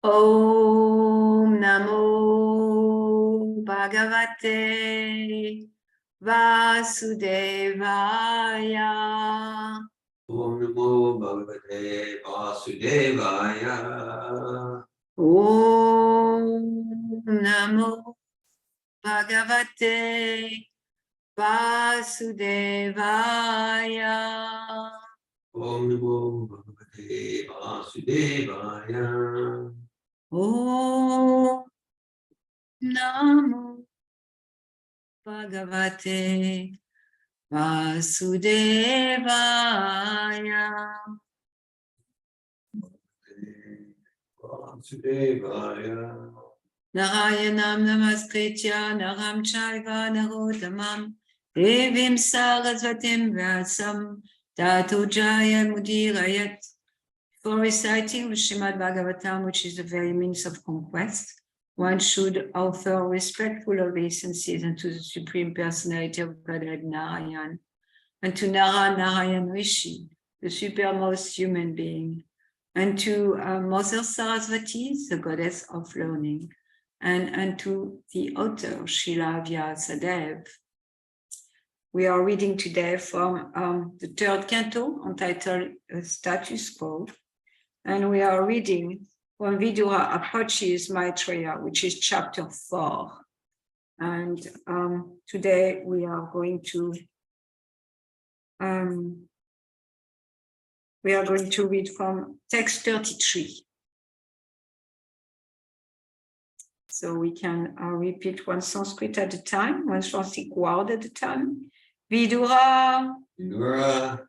Om Namo Bhagavate Vasudevaya. Om Namo Bhagavate Vasudevaya. Om Namo Bhagavate Vasudevaya. Om Namo Bhagavate Vasudevaya. Om Namo Bhagavate Vasudevaya. Vasudevaya. Narayanam namaskritya naram chaiva narottamam devim sarasvatim vyasam tato jaya mudirayat. For reciting the Srimad Bhagavatam, which is the very means of conquest, one should offer respectful obeisances unto the Supreme Personality of Godhead Narayan, and to Narayan Rishi, the supermost human being, and to Mother Sarasvati, the goddess of learning, and to the author, Srila Vyasadeva. We are reading today from the third canto entitled Status Quo, and we are reading when Vidura approaches Maitreya, which is chapter 4. And today we are going to read from text 33. So we can repeat one Sanskrit at a time, one Sanskrit word at a time. Vidura,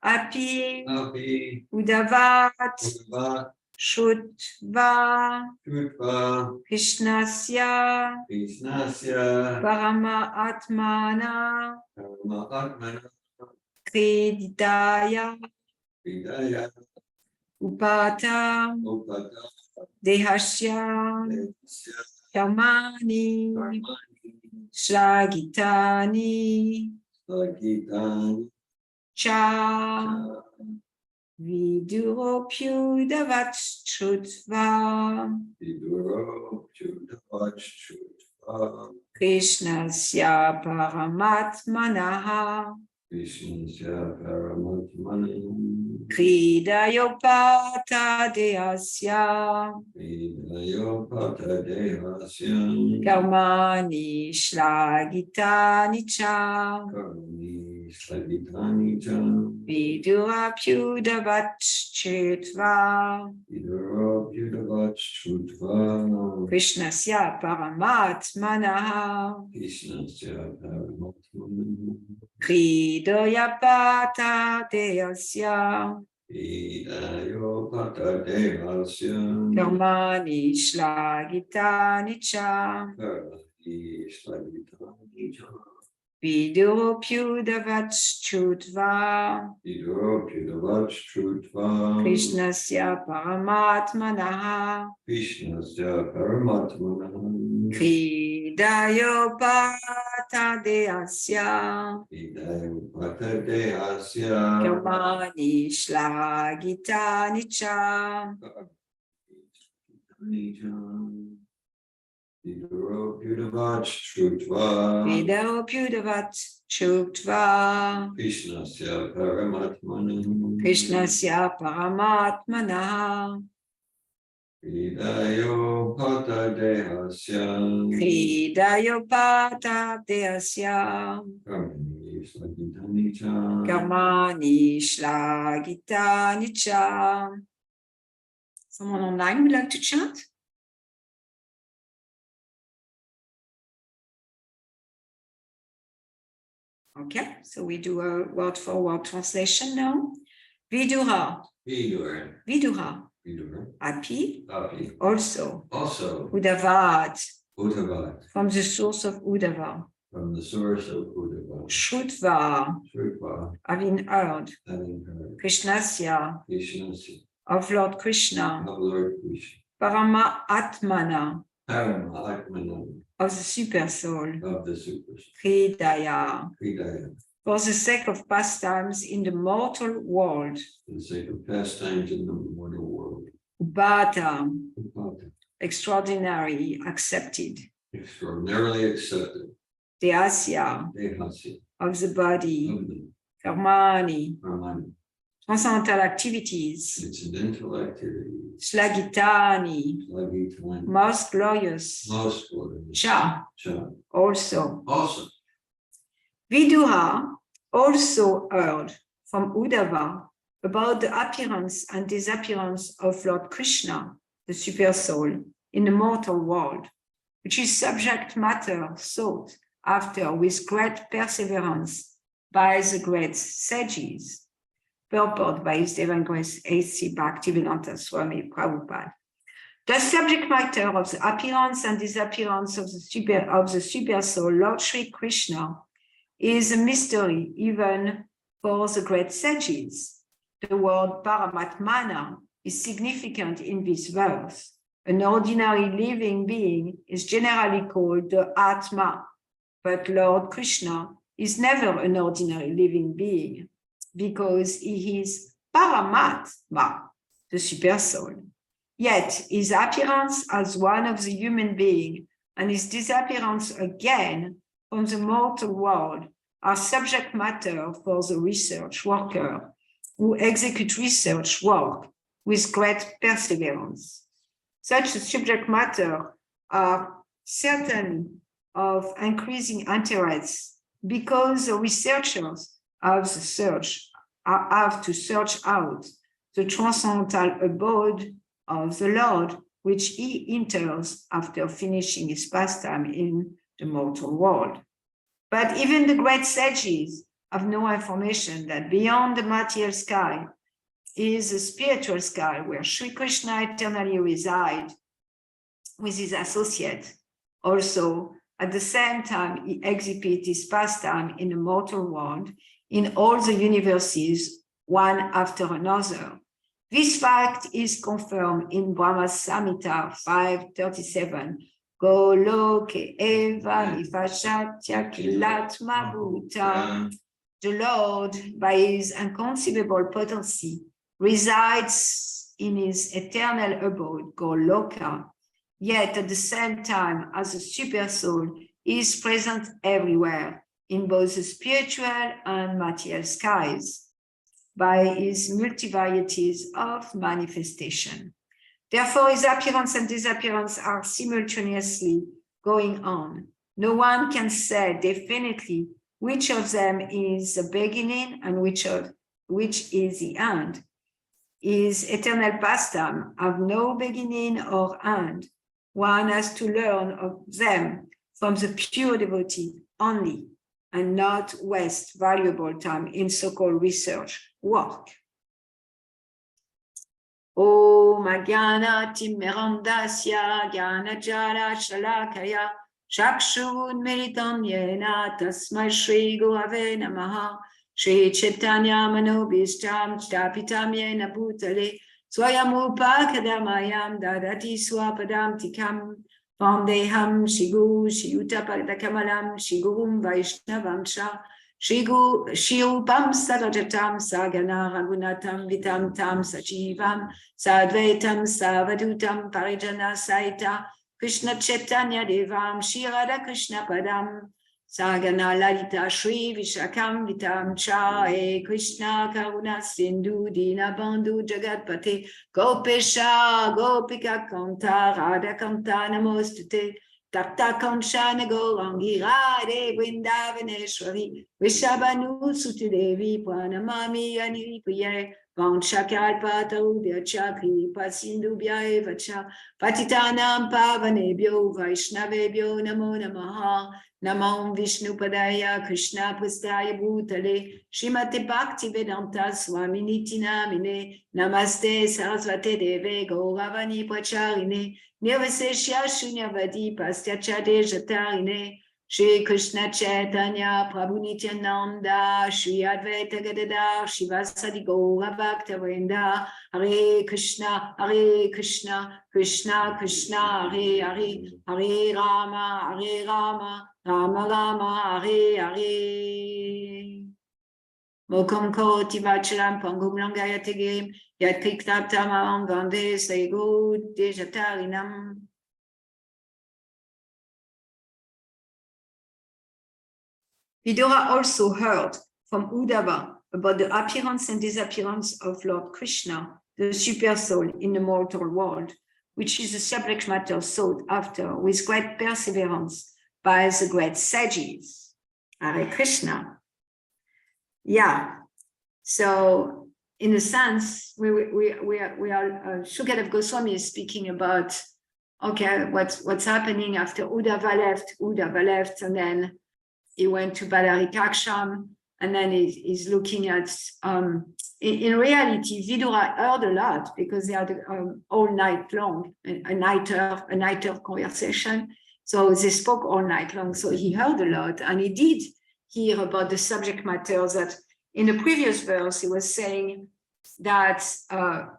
Api, Udavat, Shrutva, Krishnasya, Parama Atmana, Kridaya, Upata, Dehasya, Karmani, Shlagitani, Cha, Viduropyudavat Shrutva, Krishnasya Paramatmanaha, Kridayopata Dehasya, Karmani Shlagitani Cha, Vidurapyudavat Shrutva, Krishnasya Paramatmanaha, Kridayopata Dehasya, Karmani Shlagitani Cha, Viduropyudavat Shrutva, Krishnasya Paramatmanaha, Kridayopata Dehasya, Karmani Shlagitani Cha, Viduropyudavat Shrutva, Krishnasya Paramatmanaha, Kridayopata Dehasya, Karmani Karmani Shlagitani Cha. Someone online would like to chant? Okay, so we do a word-for-word translation now. Vidura. Api. Also. Udavat. From the source of Udava. Shrutva. Having heard. Krishnasya. Of Lord Krishna. Parama Atmana. Of the super soul. Kridaya. For the sake of pastimes in the mortal world. Upata. extraordinarily accepted. Extraordinarily accepted. The asya Dehasya. of the body, Of the karmani, Brahman. transcendental activities, Incidental activities. shlagitani, Lagitani. most glorious, Most glorious. cha, Cha. also. Also. Viduha also heard from Uddhava about the appearance and disappearance of Lord Krishna, the super soul, in the mortal world, which is subject matter sought after with great perseverance by the great sages, purport by His Divine Grace A.C. Bhaktivedanta Swami Prabhupada. The subject matter of the appearance and disappearance of the super soul, Lord Sri Krishna, is a mystery even for the great sages. The word Paramatmana is significant in this verse. An ordinary living being is generally called the Atma, but Lord Krishna is never an ordinary living being because he is Paramatma, the super soul. Yet his appearance as one of the human being and his disappearance again from the mortal world are subject matter for the research worker who execute research work with great perseverance. Such subject matter are certainly of increasing interest because the researchers have to search out the transcendental abode of the Lord, which he enters after finishing his pastime in the mortal world. But even the great sages have no information that beyond the material sky is a spiritual sky where Sri Krishna eternally resides with his associate. Also, at the same time, he exhibits his pastime in the mortal world in all the universes, one after another. This fact is confirmed in Brahma Samhita 5:37. Goloke eva nifashatya kilatma bhuta. The Lord, by his inconceivable potency, resides in his eternal abode, Goloka. Yet at the same time, as a super soul, he is present everywhere, in both the spiritual and material skies, by his multivarieties of manifestation. Therefore, his appearance and disappearance are simultaneously going on. No one can say definitely which of them is the beginning and which is the end. His eternal pastime have no beginning or end. One has to learn of them from the pure devotee only, and not waste valuable time in so-called research work. Om Ajnana Timirandasya Jnana Jala Shalakaya Chakshun Militam Yena Tasmai Shri Gurave Namaha Shri Chaitanya Manobishtam Chtapitam Yena Bhutale Swayam Upakadamayam Dadati Swapadam Tikam Vandeham Shigu Shiyutapakamalam Shigurum Vaishnavam Sha Shirupam Sadajatam Sagana Ragunatam Vitam Tam Sachivam Sadvaitam Savadutam Parijana Saita Krishna Chaitanya Devam Shirada Krishna Padam Sagana Lalita Shri Vishakam Vitam Cha E Krishna Karuna Sindhu Dina Bandhu Jagatpate Gopesha Gopika Kanta Radha Kanta Namostute Takta Kanchana Gourangi Radhe Vrindavaneshwari Vishabhanu Suti Devi Pranamami Aniri Priye Vanchakalpatau Chakri Pasindubhya Evacha Patitanam Pavanebhyo Vaishnavebhyo Namo Namaha Namam Vishnu Padaya Krishna Prastaya Bhutale Srimate Bhakti Vedanta Swami Niti Namine Namaste Sarasvate Deve Gauravani Pracharine Nirvaseshya Shunyavadi Pastyachade Jatarine Shri Krishna Chaitanya Prabhu Nityananda Shri Advaita Gadadhar Shivasadi Gaura Bhaktavrinda Hare Krishna Krishna Krishna Hare Hare Hare Rama Rama Rama Hare Hare Mokum Koti Vachalam Pangum Langaya Tegim Yat Kriktab Tamam Vande Saigu Dejatarinam Vidura also heard from Uddhava about the appearance and disappearance of Lord Krishna, the super soul in the mortal world, which is a subject matter sought after with great perseverance by the great sages. Hare Krishna. Yeah. So in a sense, we are Shukadev Goswami is speaking about, okay, what's happening after Uddhava left, and then he went to Badarikaksham, and then he's looking at, in reality, Vidura heard a lot because they had all night long, a nighter conversation. So they spoke all night long. So he heard a lot, and he did hear about the subject matter that in the previous verse, he was saying that, so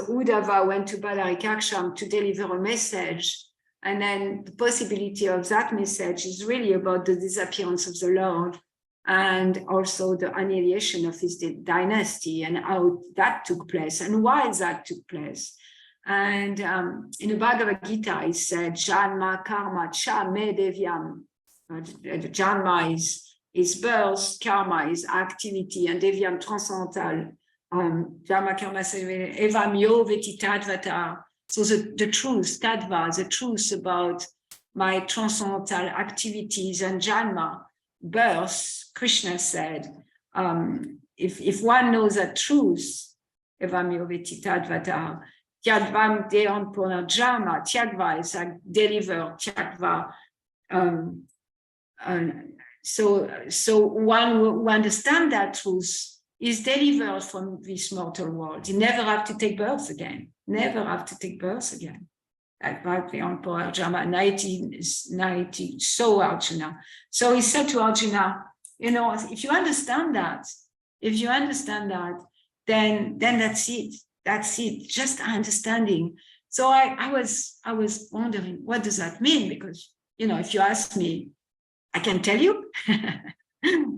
Uddhava went to Badarikaksham to deliver a message. And then the possibility of that message is really about the disappearance of the Lord and also the annihilation of his dynasty and how that took place and why that took place. And in the Bhagavad Gita, it said, Janma karma cha me devyam. Janma is birth, karma is activity, and devyam transcendental. Janma karma evamyo vetitadvata. So the truth, Tattva, the truth about my transcendental activities and Janma, birth, Krishna said, if one knows that truth, Evamyoveti Tadvata, Tyagvam Deon Punarjama, Tyagva is like deliver, Tyagva. So one who understands that truth is delivered from this mortal world. You never have to take birth again. Never have to take birth again. Like Bhakti Emperor Arjuna, 90, so Arjuna. So he said to Arjuna, if you understand that, then that's it. That's it. Just understanding. So I was wondering, what does that mean? Because, if you ask me, I can tell you.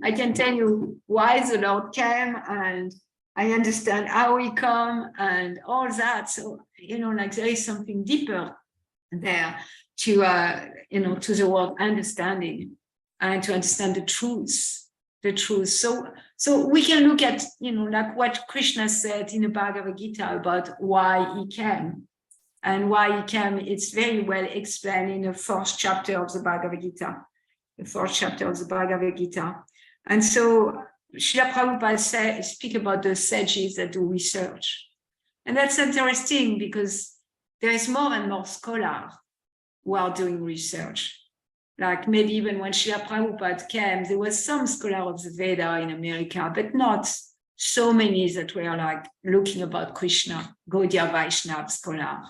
I can tell you why the Lord came, and I understand how he come and all that. So, there is something deeper there to, to the word understanding and to understand the truth. So we can look at, like what Krishna said in the Bhagavad Gita about why he came. And why he came, it's very well explained in the first chapter of the Bhagavad Gita. And so Srila Prabhupada speak about the sages that do research. And that's interesting because there is more and more scholars who are doing research. Like maybe even when Srila Prabhupada came, there was some scholar of the Veda in America, but not so many that were like looking about Krishna, Gaudiya Vaishnava scholar.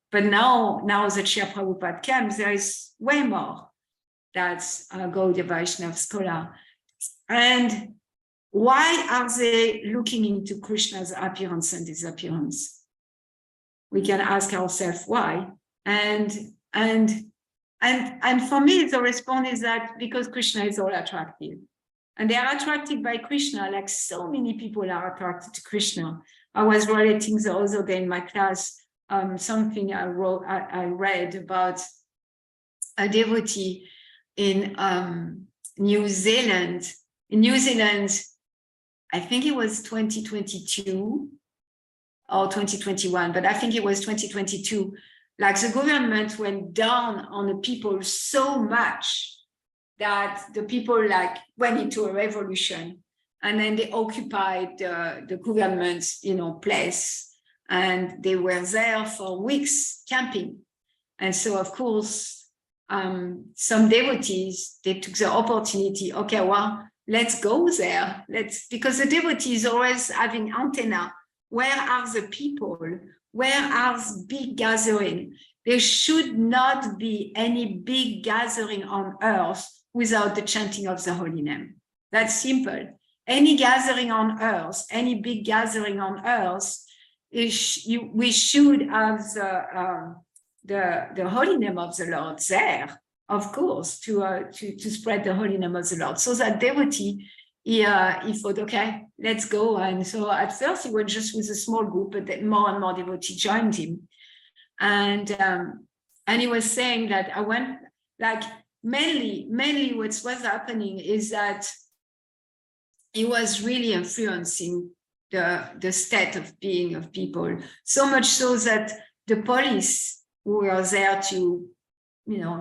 But now that Srila Prabhupada came, there is way more. That's Gaudiya Vaishnava scholar. And why are they looking into Krishna's appearance and disappearance? We can ask ourselves why. And for me, the response is that because Krishna is all attractive. And they are attracted by Krishna, like so many people are attracted to Krishna. I was relating the other day in my class something I read about a devotee in New Zealand. In New Zealand, I think it was 2022 or 2021, but I think it was 2022. Like the government went down on the people so much that the people like went into a revolution, and then they occupied the government's place, and they were there for weeks camping. And so of course some devotees, they took the opportunity, okay, well, let's go there, because the devotees always having antenna. Where are the people? Where are big gathering? There should not be any big gathering on earth without the chanting of the holy name. That's simple. Any gathering on earth, any big gathering on earth, we should have the holy name of the Lord there, of course, to spread the holy name of the Lord. So that devotee, he thought, okay, let's go. And so at first he went just with a small group, but then more and more devotees joined him. And he was saying that I went, like, mainly what was happening is that it was really influencing the state of being of people, so much so that the police who were there to,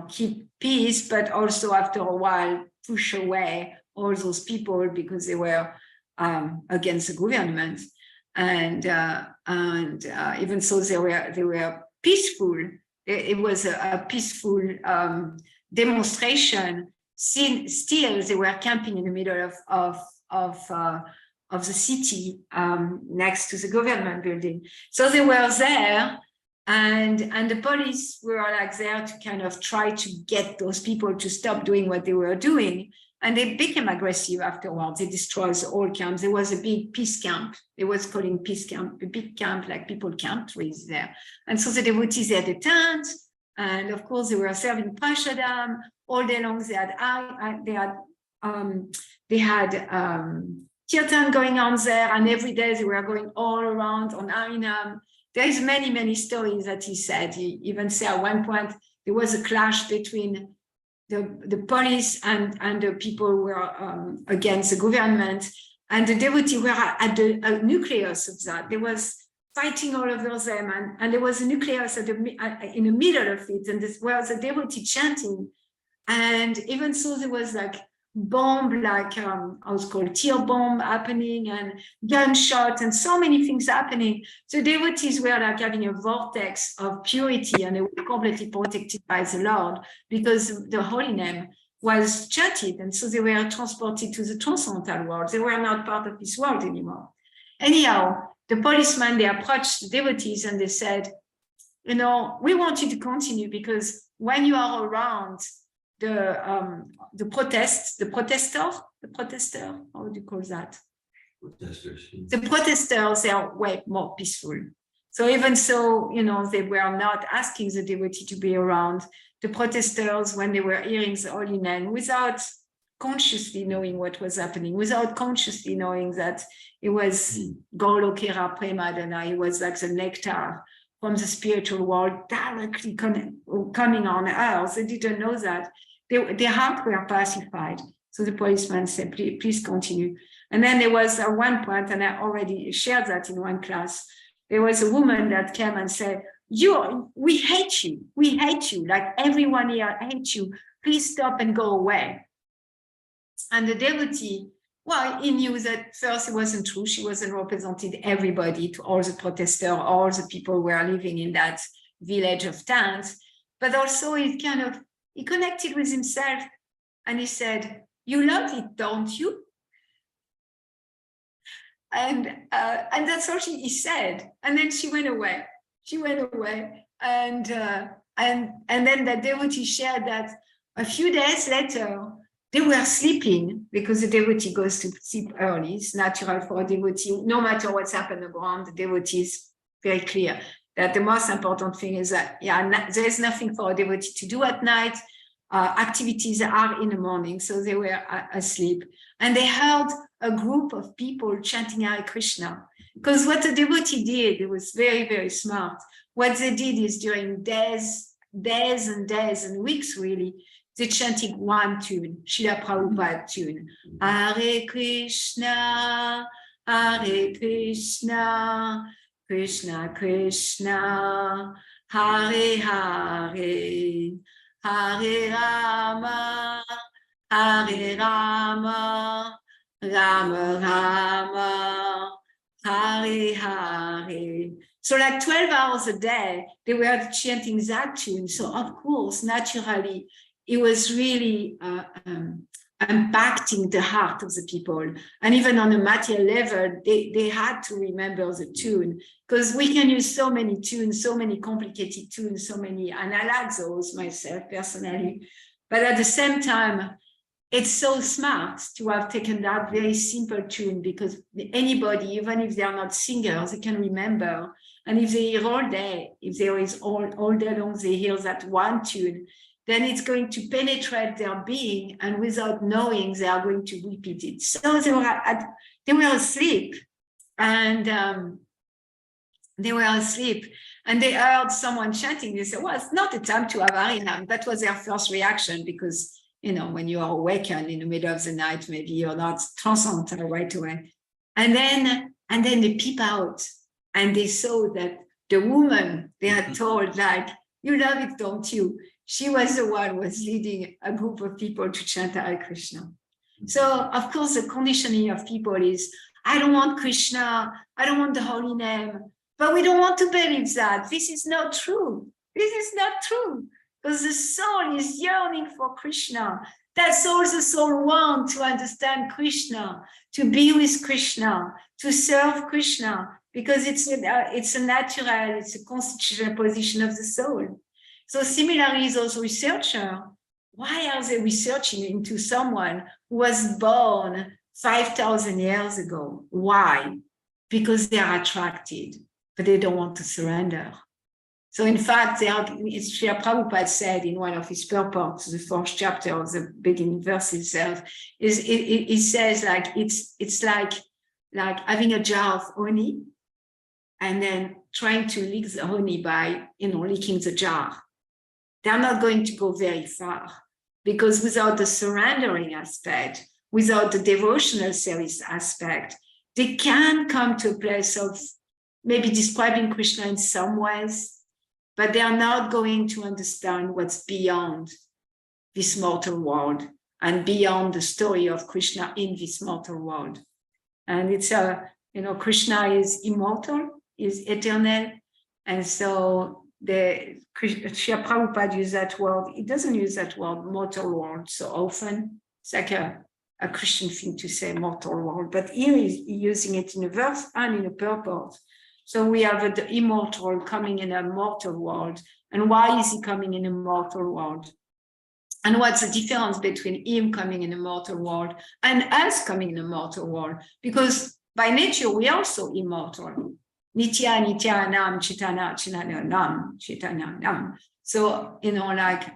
keep peace, but also after a while push away all those people because they were against the government, and even so they were peaceful. It was a peaceful demonstration. Still, they were camping in the middle of the city next to the government building. So they were there, and the police were like there to kind of try to get those people to stop doing what they were doing. And they became aggressive afterwards. They destroyed the whole camp. There was a big peace camp. They was calling peace camp, a big camp, like people camped with there. And so the devotees had a tent, and of course they were serving prashadam all day long. They had kirtan going on there, and every day they were going all around on Harinam. There is many stories that he said. He even said at one point there was a clash between the police and the people who were against the government, and the devotees were at the nucleus of that. There was fighting all over them, and there was a nucleus in the middle of it, and this was a devotee chanting, and even so there was like bomb, like I was called tear bomb happening, and gunshot, and so many things happening. So devotees were like having a vortex of purity, and they were completely protected by the Lord because the holy name was chanted, and so they were transported to the transcendental world. They were not part of this world anymore. Anyhow, the policemen, they approached the devotees and they said, we want you to continue, because when you are around the protester, how would you call that? Protesters. The protesters, they are way more peaceful. So even so, they were not asking the devotee to be around. The protesters, when they were hearing the holy name, without consciously knowing what was happening, without consciously knowing that it was Golokera Premadana, it was like the nectar from the spiritual world directly coming on earth. They didn't know that. Their hearts were pacified. So the policeman said, please continue. And then there was at one point, and I already shared that in one class, there was a woman that came and said, we hate you, like everyone here hates you, please stop and go away. And the devotee, well, he knew that first it wasn't true. She wasn't represented everybody, to all the protesters, all the people who were living in that village of tents, but also he connected with himself, and he said, you love it, don't you? And that's all he said. And then she went away. And then the devotee shared that a few days later, they were sleeping, because the devotee goes to sleep early. It's natural for a devotee, no matter what's happened around, the devotee is very clear that the most important thing is that, there is nothing for a devotee to do at night. Activities are in the morning, so they were asleep. And they heard a group of people chanting Hare Krishna. Because what the devotee did, it was very, very smart. What they did is during days and weeks, really, they chanted one tune, Srila Prabhupada tune. Hare Krishna, Krishna Krishna, Hare Hare, Hare Rama, Rama Rama, Hare Hare. So like 12 hours a day, they were chanting that tune. So of course, naturally, it was really impacting the heart of the people. And even on a material level, they had to remember the tune, because we can use so many tunes, so many complicated tunes, so many, and I like those myself personally. But at the same time, it's so smart to have taken that very simple tune, because anybody, even if they are not singers, they can remember. And if they hear all day, if there is all day long, they hear that one tune, then it's going to penetrate their being, and without knowing, they are going to repeat it. So they were asleep, and they heard someone chanting. They said, well, it's not the time to have Harinam. That was their first reaction, because when you are awakened in the middle of the night, maybe you're not transcendental right away. And then they peep out and they saw that the woman they had told, like, you love it, don't you? She was the one who was leading a group of people to chant Hare Krishna. So, of course, the conditioning of people is, I don't want Krishna, I don't want the holy name, but we don't want to believe that. This is not true. This is not true, because the soul is yearning for Krishna. That's all the soul wants, to understand Krishna, to be with Krishna, to serve Krishna, because it's a natural, it's a constitutional position of the soul. So similarly, those researchers, why are they researching into someone who was born 5,000 years ago? Why? Because they are attracted, but they don't want to surrender. So in fact, Srila Prabhupada said in one of his purports, the 4th chapter of the beginning verse itself, he says like it's like having a jar of honey and then trying to lick the honey by licking the jar. They're not going to go very far, because without the surrendering aspect, without the devotional service aspect, they can come to a place of maybe describing Krishna in some ways, but they are not going to understand what's beyond this mortal world and beyond the story of Krishna in this mortal world. And it's Krishna is immortal, is eternal. And so Srila Prabhupada used that word. He doesn't use that word, mortal world, so often. It's like a Christian thing to say, mortal world. But here he's using it in a verse and in a purport. So we have the immortal coming in a mortal world. And why is he coming in a mortal world? And what's the difference between him coming in a mortal world and us coming in a mortal world? Because by nature, we are also immortal. Nitya, nitya, nam, chitana, chinana, nam, chitana, nam. So,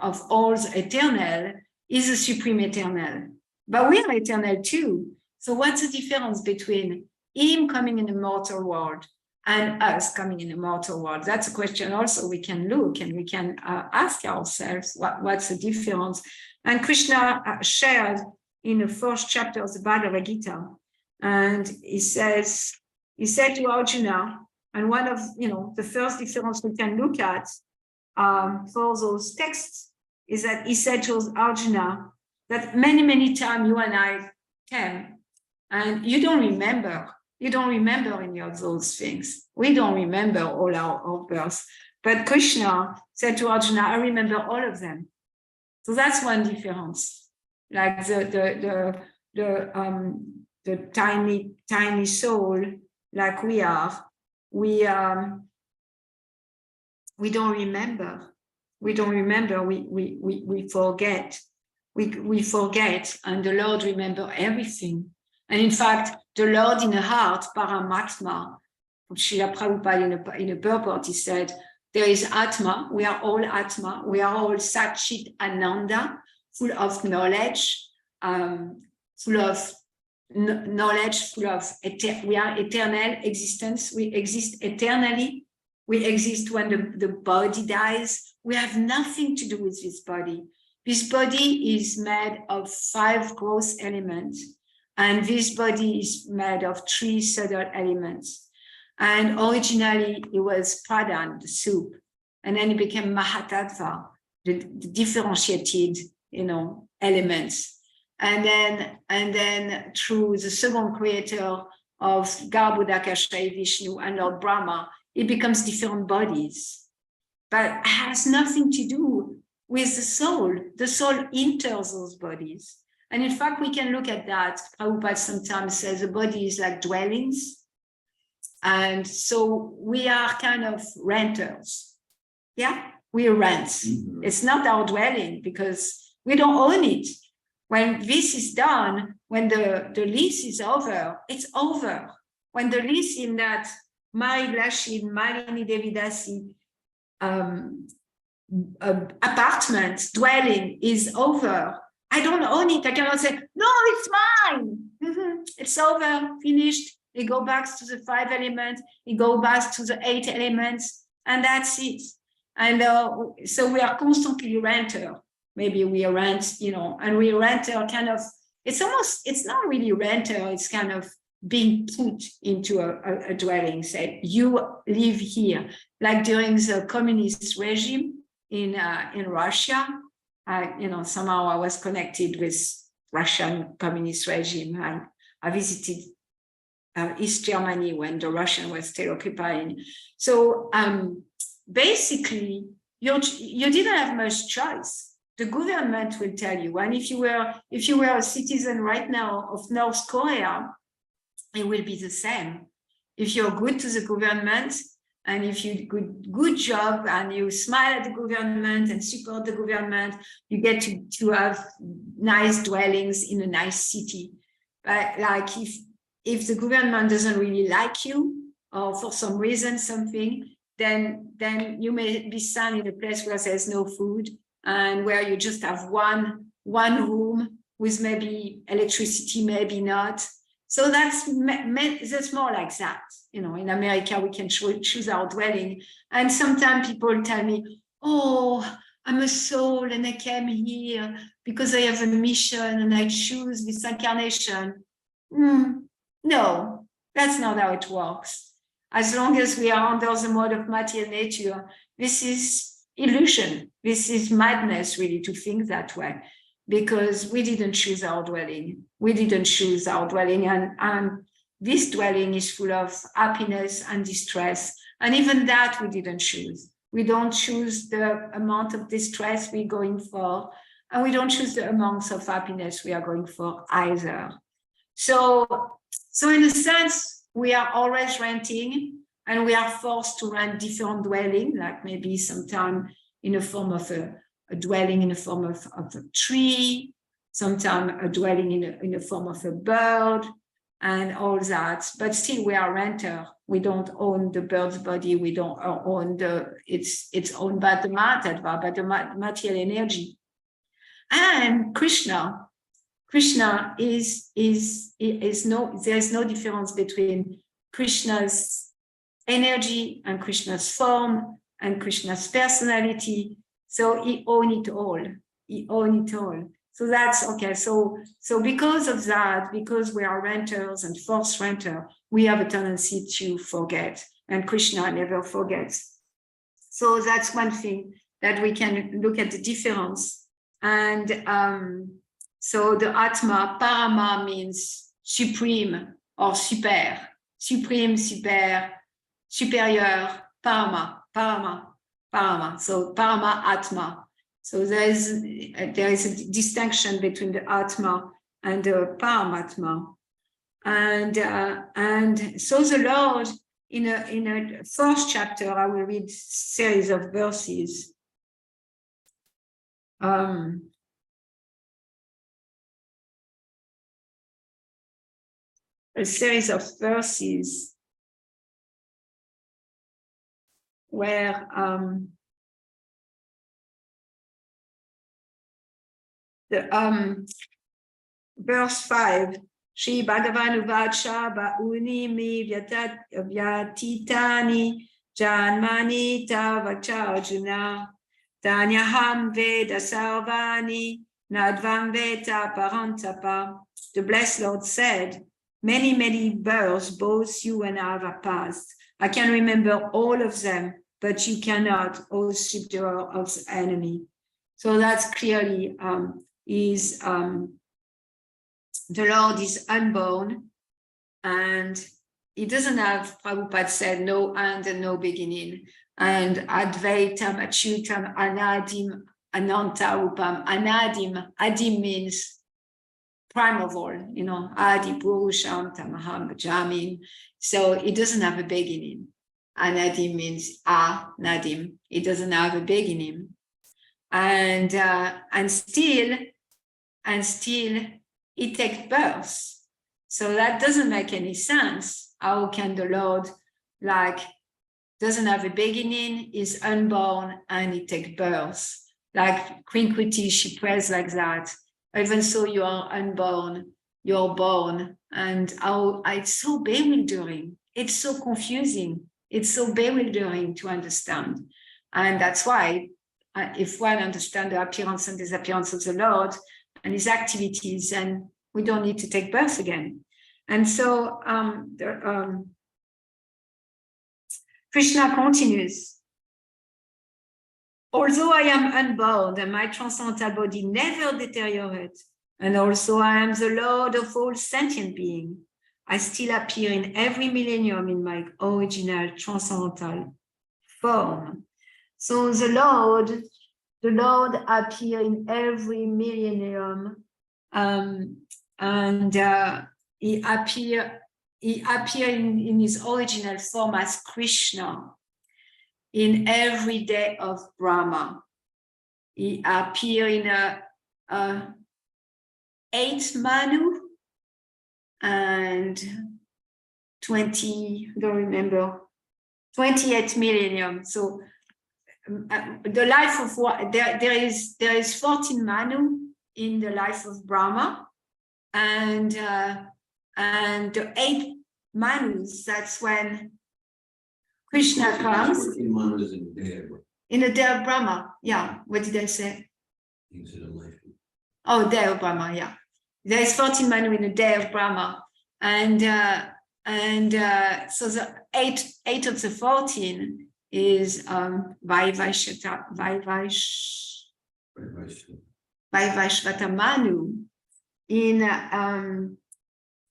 of all the eternal is the supreme eternal. But we are eternal too. So what's the difference between him coming in a mortal world and us coming in a mortal world? That's a question also we can look and we can ask ourselves, what's the difference? And Krishna shared in the 1st chapter of the Bhagavad Gita, and he said to Arjuna, and one of the first difference we can look at for those texts is that he said to Arjuna that many times you and I came and you don't remember any of those things. We don't remember all our births. But Krishna said to Arjuna, I remember all of them. So that's one difference. Like the tiny soul, like we are, we don't remember. We don't remember. We forget. We forget, and the Lord remember everything. And in fact, the Lord in the heart, Paramatma, Srila Prabhupada in a purport, he said, there is Atma, we are all Sat Chit Ananda, full of knowledge, full of knowledge, we are eternal existence, we exist eternally, we exist when the body dies. We have nothing to do with this body. This body is made of 5 gross elements, and this body is made of 3 subtle elements. And originally it was pradhan, the soup, and then it became mahatattva, the differentiated, elements. And then through the second creator of Garbhodakashayi, Vishnu, and Lord Brahma, it becomes different bodies, but it has nothing to do with the soul. The soul enters those bodies. And in fact, we can look at that. Prabhupada sometimes says the body is like dwellings. And so we are kind of renters. Yeah, we rent. Mm-hmm. It's not our dwelling because we don't own it. When this is done, when the lease is over, it's over. When the lease in that Malini, devi, dasi apartment, dwelling is over, I don't own it. I cannot say, no, it's mine. Mm-hmm. It's over, finished. It goes back to the 5 elements. It goes back to the 8 elements. And that's it. And so we are constantly renter. maybe we rent, and we rent a kind of, it's not really renter, it's kind of being put into a dwelling, say, you live here. Like during the communist regime in Russia, somehow I was connected with Russian communist regime. I visited East Germany when the Russian was still occupying. So basically, you didn't have much choice. The government will tell you. And if you were a citizen right now of North Korea, it will be the same. If you're good to the government, and if you do good job and you smile at the government and support the government, you get to have nice dwellings in a nice city. But like if the government doesn't really like you, or for some reason something, then you may be sent in a place where there's no food and where you just have one room with maybe electricity, maybe not. So that's more like that. In America, we can choose our dwelling. And sometimes people tell me, oh, I'm a soul and I came here because I have a mission and I choose this incarnation. No, that's not how it works. As long as we are under the mode of material nature, this is illusion. This is madness, really, to think that way. Because we didn't choose our dwelling. We didn't choose our dwelling. And this dwelling is full of happiness and distress. And even that we didn't choose. We don't choose the amount of distress we're going for. And we don't choose the amounts of happiness we are going for either. So in a sense, we are always renting, and we are forced to rent different dwelling, like maybe sometime in the form of a dwelling in the form of a tree, sometimes a dwelling in the form of a bird, and all that. But still, we are renter. We don't own the bird's body. We don't own it's owned by the matter, by the material energy. And Krishna there's no difference between Krishna's energy and Krishna's form and Krishna's personality. So he owns it all. He owns it all. So that's okay. So because of that, because we are renters and forced renter, we have a tendency to forget, and Krishna never forgets. So that's one thing that we can look at the difference. And so the Atma, Parama means supreme or super, supreme, super, superior, Parama. So Parama, Atma. So there is a distinction between the Atma and the Paramatma. And so the Lord, in a first chapter, I will read a series of verses. A series of verses where verse 5, Shri Bhagavan Uvacha Bauni mi vyatitani janmani tavacha arjuna tanyaham veda sarvani nadvam veta parantapa. The blessed Lord said, many births both you and I have passed. I can remember all of them, but you cannot, O subduer of the enemy. So that's clearly the Lord is unborn, and he doesn't have, Prabhupada said, no end and no beginning. And Advaitam, Achyutam, Anadim, Ananta Upam. Adim means prime of all, Adi Purusham Tamaham Bhajamin. So it doesn't have a beginning. Anadim means Nadim. It doesn't have a beginning. And still it takes birth. So that doesn't make any sense. How can the Lord doesn't have a beginning, is unborn, and it takes birth? Like Queen Kuti, she prays like that. Even so, you are unborn, you're born. And it's so bewildering. It's so confusing. It's so bewildering to understand. And that's why if one understands the appearance and disappearance of the Lord and his activities, then we don't need to take birth again. And so Krishna continues. Although I am unborn and my transcendental body never deteriorates, and also I am the Lord of all sentient beings, I still appear in every millennium in my original transcendental form. So the Lord appears in every millennium, and he appears in his original form as Krishna in every day of Brahma. He appears in a 8th Manu and 28 millennium. So the life of there is 14 Manu in the life of Brahma, and the 8 Manus, that's when Krishna comes. 14 Manus in the day of Brahma. In the day of Brahma, yeah. What did I say? Oh, day of Brahma, yeah. There is 14 Manu in the day of Brahma, and so the 8 of the 14 is Vaivashvata Manu.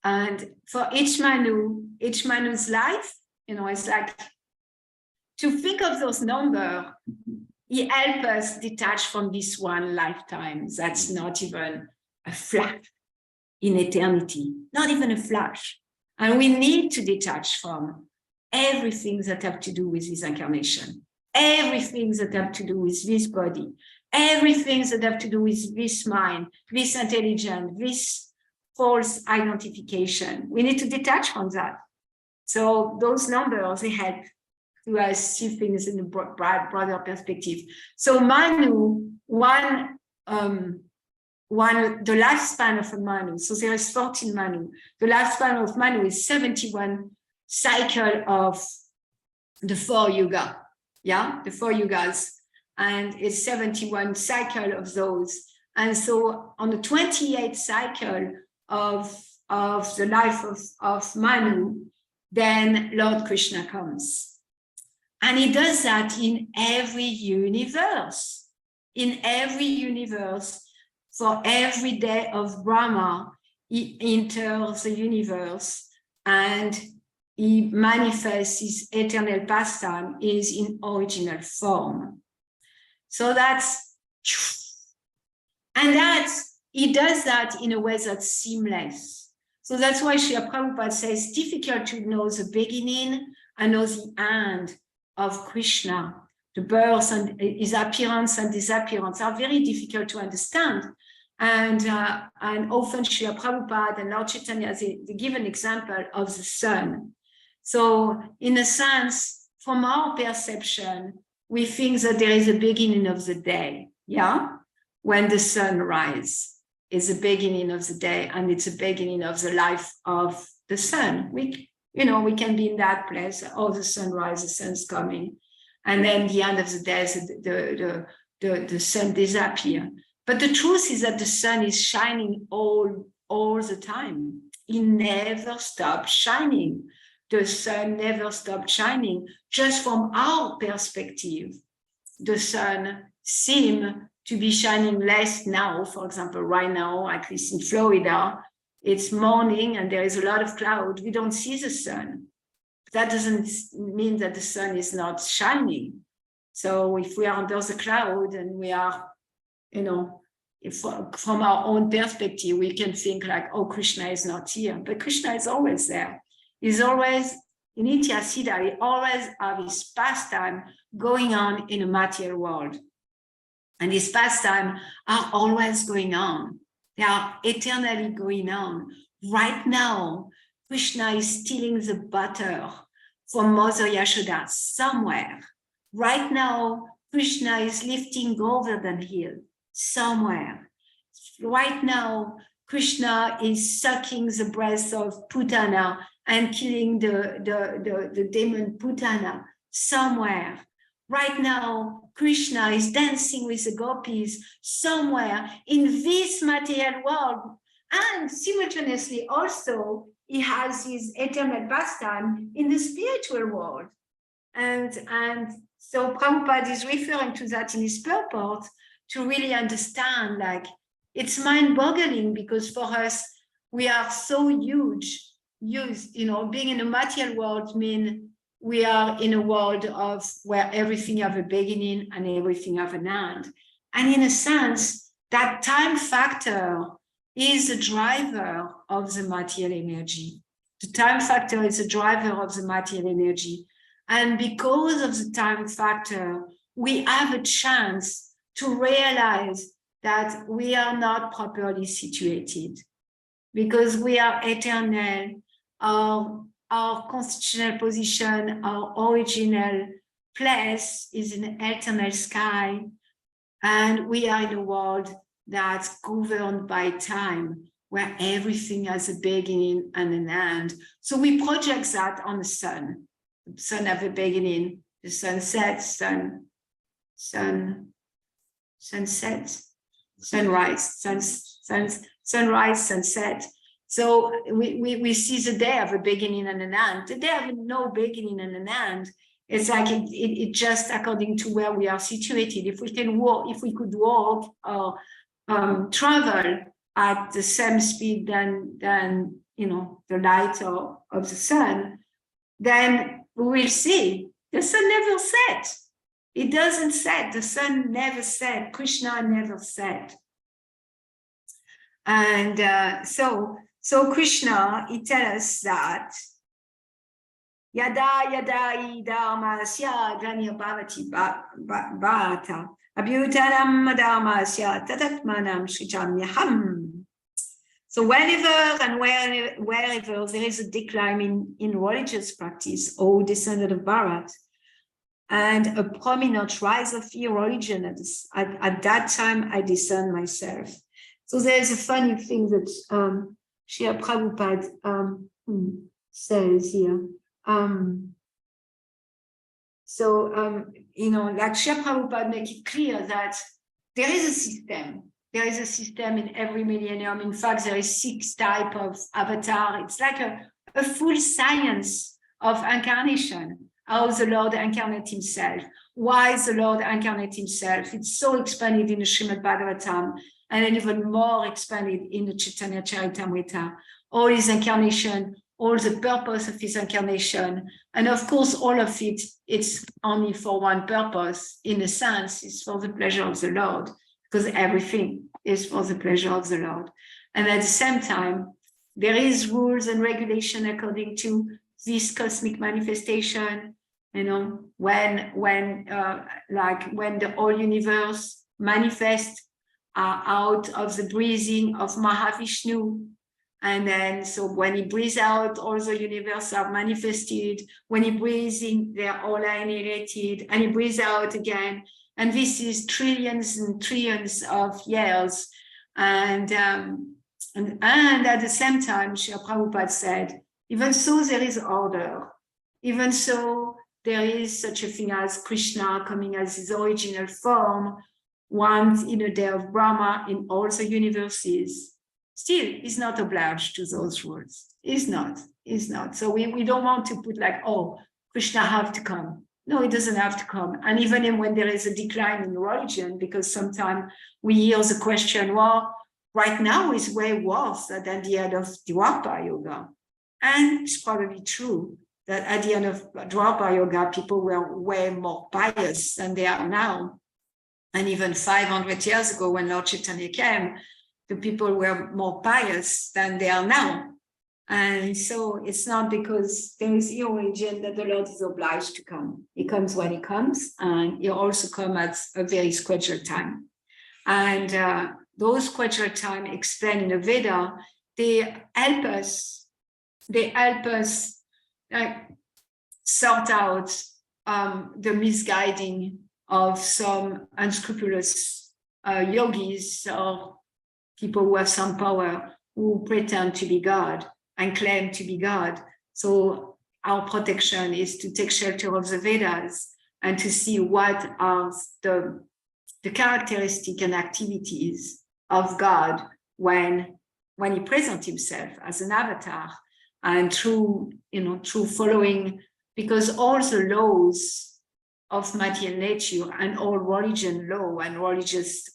And for each Manu's life, it's like to think of those numbers. He helps us detach from this one lifetime. That's not even a flash in eternity, not even a flash. And we need to detach from everything that have to do with this incarnation, everything that have to do with this body, everything that have to do with this mind, this intelligence, this false identification. We need to detach from that. So those numbers, they help to us see things in a broader perspective. So Manu, the lifespan of a Manu, so there is 14 Manu. The lifespan of Manu is 71 cycle of the 4 yuga, the 4 yugas, and it's 71 cycle of those. And so on the 28th cycle of the life of Manu, then Lord Krishna comes. And he does that in every universe. In every universe, for every day of Brahma, he enters the universe and he manifests his eternal pastime is in original form. So he does that in a way that's seamless. So that's why Srila Prabhupada says it's difficult to know the beginning and know the end of Krishna. The birth and his appearance and disappearance are very difficult to understand. And often Srila Prabhupada and Lord Chaitanya, they give an example of the sun. So in a sense, from our perception, we think that there is a beginning of the day, when the sun rises is the beginning of the day, and it's the beginning of the life of the sun. We can be in that place. The sun rises, the sun's coming, and then the end of the day, the sun disappears. But the truth is that the sun is shining all the time. It never stops shining. The sun never stopped shining. Just from our perspective, the sun seems to be shining less now. For example, right now, at least in Florida, it's morning and there is a lot of cloud. We don't see the sun. That doesn't mean that the sun is not shining. So if we are under the cloud and we are, from our own perspective, we can think like, Krishna is not here. But Krishna is always there. He's always in Nitya Siddha. He always have his pastime going on in the material world. And his pastime are always going on. They are eternally going on. Right now, Krishna is stealing the butter from Mother Yashoda somewhere. Right now, Krishna is lifting Govardhan Hill somewhere. Right now, Krishna is sucking the breath of Putana and killing the demon Putana somewhere. right now, Krishna is dancing with the gopis somewhere in this material world. And simultaneously also, he has his eternal pastime in the spiritual world. And so Prabhupada is referring to that in his purport to really understand, like, it's mind-boggling because for us, we are so huge, being in a material world means we are in a world of where everything have a beginning and everything have an end. And in a sense, that time factor is a driver of the material energy. The time factor is a driver of the material energy. And because of the time factor, we have a chance to realize that we are not properly situated because we are eternal. Our constitutional position, our original place is in the eternal sky. And we are in a world that's governed by time, where everything has a beginning and an end. So we project that on the sun. The sun have a beginning, the sun sets, sunset, sunrise, sunrise, sunset. So we see the day have a beginning and an end. The day have no beginning and an end. It's like it just according to where we are situated. If we can walk, if we could walk or travel at the same speed than the light of the sun, then we will see the sun never set. It doesn't set. The sun never set. Krishna never set. And so Krishna, he tells us that Yada dharmasya glanya bhavati bhata abhyutanam dharmasya tadatmanam shrijamyaham. So whenever and wherever there is a decline in religious practice, O descendant of Bharat, and a prominent rise of irreligion at that time, I discern myself. So there's a funny thing that Srila Prabhupada says here. Like Srila Prabhupada make it clear that there is a system. There is a system in every millennium. In fact, there is 6 types of avatar. It's like a full science of incarnation, how the Lord incarnate himself. Why the Lord incarnate himself? It's so expanded in the Srimad Bhagavatam, and then even more expanded in the Chaitanya Charitamrita. All his incarnation, all the purpose of his incarnation. And of course, all of it, it's only for one purpose. In a sense, it's for the pleasure of the Lord, because everything is for the pleasure of the Lord. And at the same time, there is rules and regulation according to this cosmic manifestation. When the whole universe manifests out of the breathing of Mahavishnu. And then, so when he breathes out, all the universe are manifested. When he breathes in, they are all annihilated. And he breathes out again. And this is trillions and trillions of years. And at the same time, Srila Prabhupada said, even so there is order. Even so there is such a thing as Krishna coming as his original form, once in a day of Brahma in all the universes. Still, he's not obliged to those rules. He's not. So we don't want to put like, oh, Krishna have to come. No, he doesn't have to come. And even when there is a decline in religion, because sometimes we hear the question, well, right now is way worse than the end of Dwapara Yoga. And it's probably true that at the end of Dwapara Yoga, people were way more pious than they are now. And even 500 years ago, when Lord Chaitanya came, the people were more pious than they are now. And so it's not because there is irreligion that the Lord is obliged to come. He comes when he comes, and he also comes at a very scheduled time. And those scheduled time explained in the Veda, they help us sort out the misguiding of some unscrupulous yogis or people who have some power who pretend to be God and claim to be God. So our protection is to take shelter of the Vedas and to see what are the characteristic and activities of God when he presents himself as an avatar, and through following, because all the laws of material nature and all religion law and religious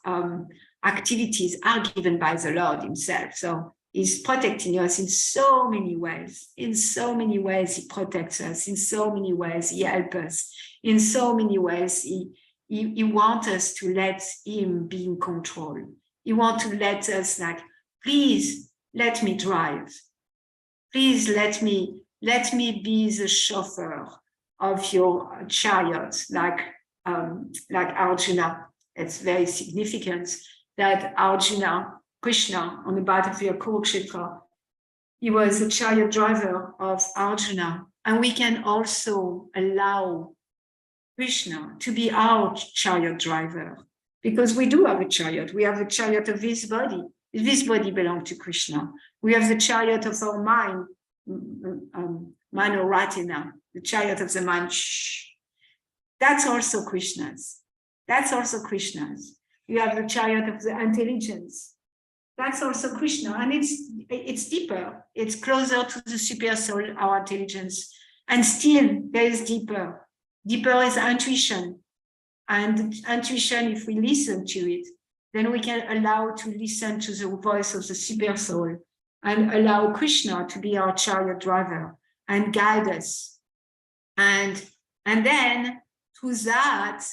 activities are given by the Lord himself. So he's protecting us in so many ways. In so many ways, he protects us. In so many ways, he helps us. In so many ways, he wants us to let him be in control. He wants to let us, like, please let me drive. Please let me be the chauffeur of your chariot, like Arjuna. It's very significant that Arjuna, Krishna, on the battlefield of Kurukshetra, he was the chariot driver of Arjuna. And we can also allow Krishna to be our chariot driver, because we do have a chariot. We have the chariot of this body. This body belongs to Krishna. We have the chariot of our mind, Manoratina, the chariot of the mind. That's also Krishna's. That's also Krishna's. You have the chariot of the intelligence. That's also Krishna. And it's deeper. It's closer to the super soul, our intelligence. And still, there is deeper. Deeper is intuition. And intuition, if we listen to it, then we can allow to listen to the voice of the super soul and allow Krishna to be our chariot driver and guide us. And then to that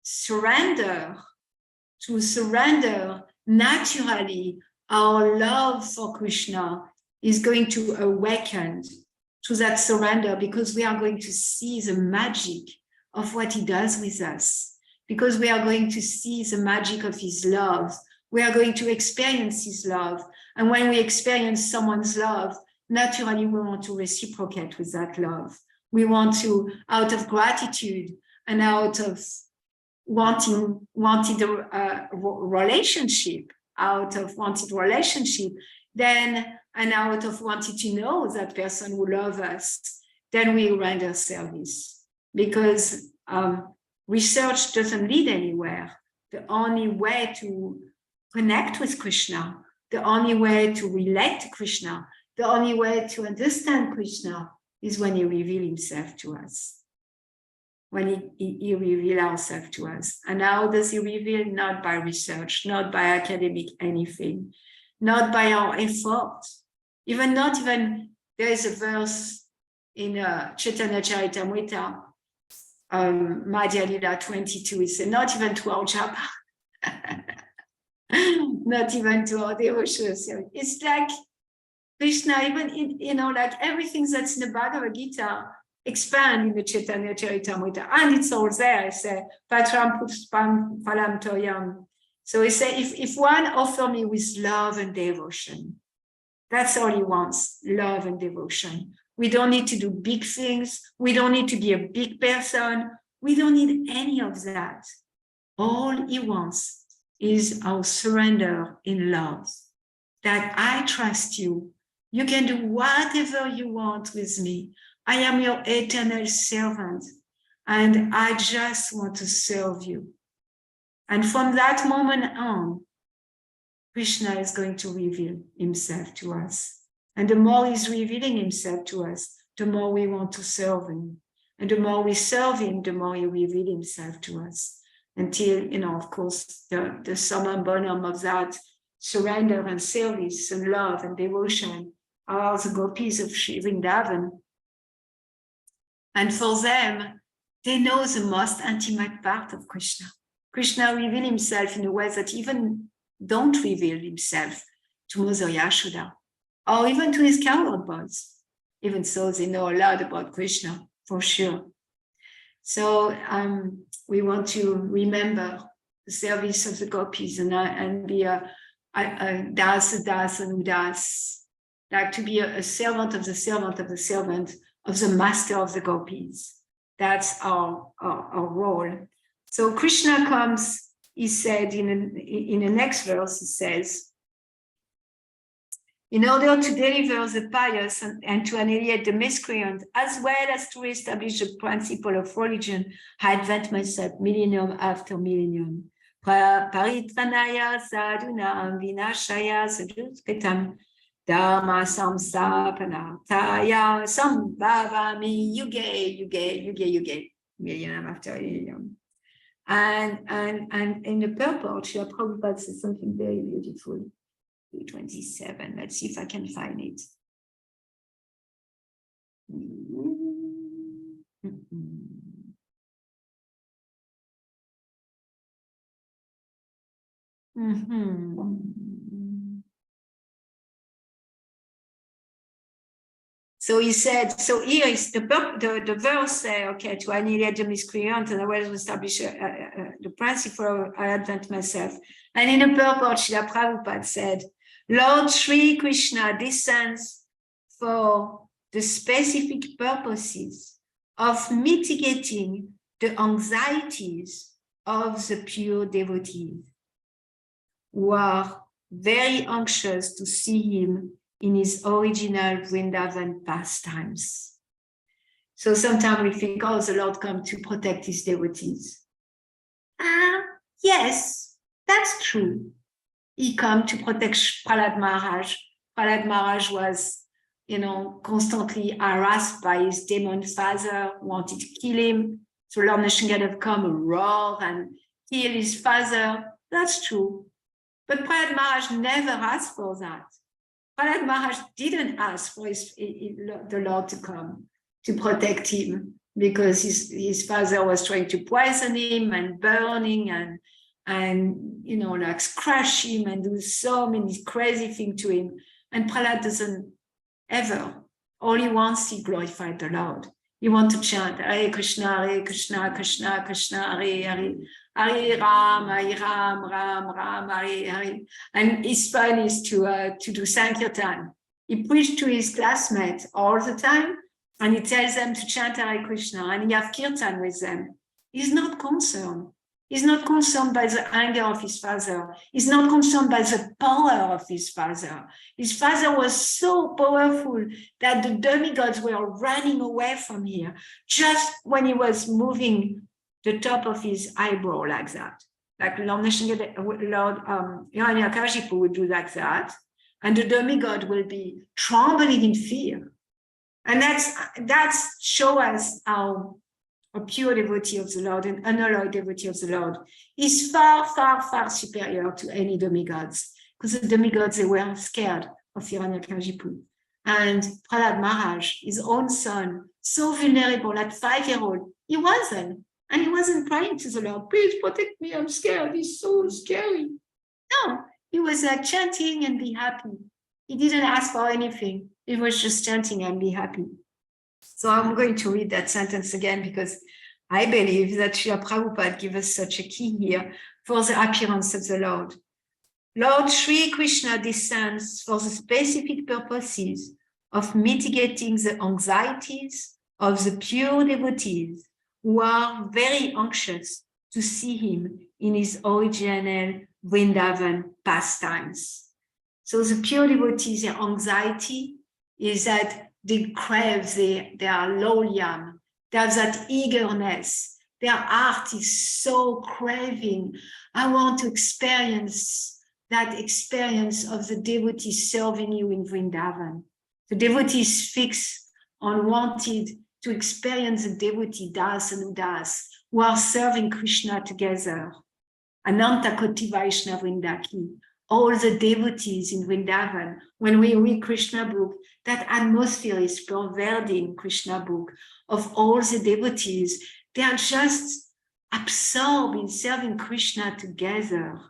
surrender, to surrender naturally, our love for Krishna is going to awaken to that surrender, because we are going to see the magic of what he does with us, because we are going to see the magic of his love. We are going to experience his love. And when we experience someone's love, naturally we want to reciprocate with that love. We want to, out of gratitude and out of wanting a relationship, then, and out of wanting to know that person who loves us, then we render service. Because research doesn't lead anywhere. The only way to connect with Krishna, the only way to relate to Krishna, the only way to understand Krishna is when he reveals himself to us. When he reveals himself to us. And how does he reveal? Not by research, not by academic anything, not by our effort. There is a verse in Chaitanya Charitamrita, Madhya Lila 22, it says, not even to our japa, not even to our devotion. It's like Krishna, even like everything that's in the Bhagavad Gita, expand in the Chaitanya Charitamrita, and it's all there. It's Patram Puspam Phalam Toyam. So he said, if one offer me with love and devotion, that's all he wants, love and devotion. We don't need to do big things. We don't need to be a big person. We don't need any of that. All he wants is our surrender in love, that I trust you. You can do whatever you want with me. I am your eternal servant, and I just want to serve you. And from that moment on, Krishna is going to reveal himself to us. And the more he's revealing himself to us, the more we want to serve him. And the more we serve him, the more he reveals himself to us. Until, of course, the sum and bonum of that surrender and service and love and devotion are the gopis of Sri Vrindavan. And for them, they know the most intimate part of Krishna. Krishna reveals himself in a way that even don't reveal himself to Mother Yashoda, or even to his cowherd boys. Even so, they know a lot about Krishna, for sure. So we want to remember the service of the gopis and be a das and udas, like to be a servant of the servant of the servant of the master of the gopis. That's our role. So Krishna comes, he said in the next verse, he says, in order to deliver the pious and to annihilate the miscreant, as well as to establish the principle of religion, I invent myself millennium after millennium. Paritranaya sadhunam vinashaya sadhuskritam dharma samsapanartaya sambhavami yuge, millennium after millennium. And in the purport, Srila Prabhupada says something very beautiful. 27. Let's see if I can find it. So he said, so here is the verse say, okay, to annihilate the miscreant and otherwise establish the principle I advent myself. And in the purport, Srila Prabhupada said, Lord Sri Krishna descends for the specific purposes of mitigating the anxieties of the pure devotees who are very anxious to see him in his original Vrindavan pastimes. So sometimes we think, oh, the Lord come to protect his devotees. Yes, that's true. He come to protect Prahlad Maharaj. Prahlad Maharaj was, constantly harassed by his demon father, wanted to kill him. So Lord Nrsimhadev come roar and kill his father. That's true. But Prahlad Maharaj never asked for that. Prahlad Maharaj didn't ask for the Lord to come to protect him because his father was trying to poison him and burning and crush him and do so many crazy things to him. And Prahlad doesn't ever. All he wants is to glorify the Lord. He wants to chant Hare Krishna, Krishna Krishna, Hare Ram, Ram Ram, Hare. And his fun is to do Sankirtan. He preached to his classmates all the time, and he tells them to chant Hare Krishna, and he has Kirtan with them. He's not concerned. He's not concerned by the anger of his father. He's not concerned by the power of his father. His father was so powerful that the demigods were running away from here just when he was moving the top of his eyebrow like that. Like Lord Hiranyakashipu would do like that, and the demigod will be trembling in fear. And that's show us how a pure devotee of the Lord, an unalloyed devotee of the Lord, is far, far, far superior to any demigods, because the demigods, they were scared of Hiranyakashipu. And Prahlad Maharaj, his own son, so vulnerable at 5-year-old, he wasn't. And he wasn't praying to the Lord, please protect me, I'm scared, he's so scary. No, he was chanting and be happy. He didn't ask for anything. He was just chanting and be happy. So I'm going to read that sentence again because I believe that Srila Prabhupada gives us such a key here for the appearance of the Lord. Lord Sri Krishna descends for the specific purposes of mitigating the anxieties of the pure devotees who are very anxious to see him in his original Vrindavan pastimes. So the pure devotees, their anxiety is that they crave, they are loyal, they have that eagerness. Their heart is so craving. I want to experience that experience of the devotees serving you in Vrindavan. The devotees fix on wanted to experience the devotee das and udas who are serving Krishna together. Ananta Koti Vaishnava Vrindaki. All the devotees in Vrindavan, when we read Krishna book, that atmosphere is pervading Krishna book of all the devotees. They are just absorbed in serving Krishna together.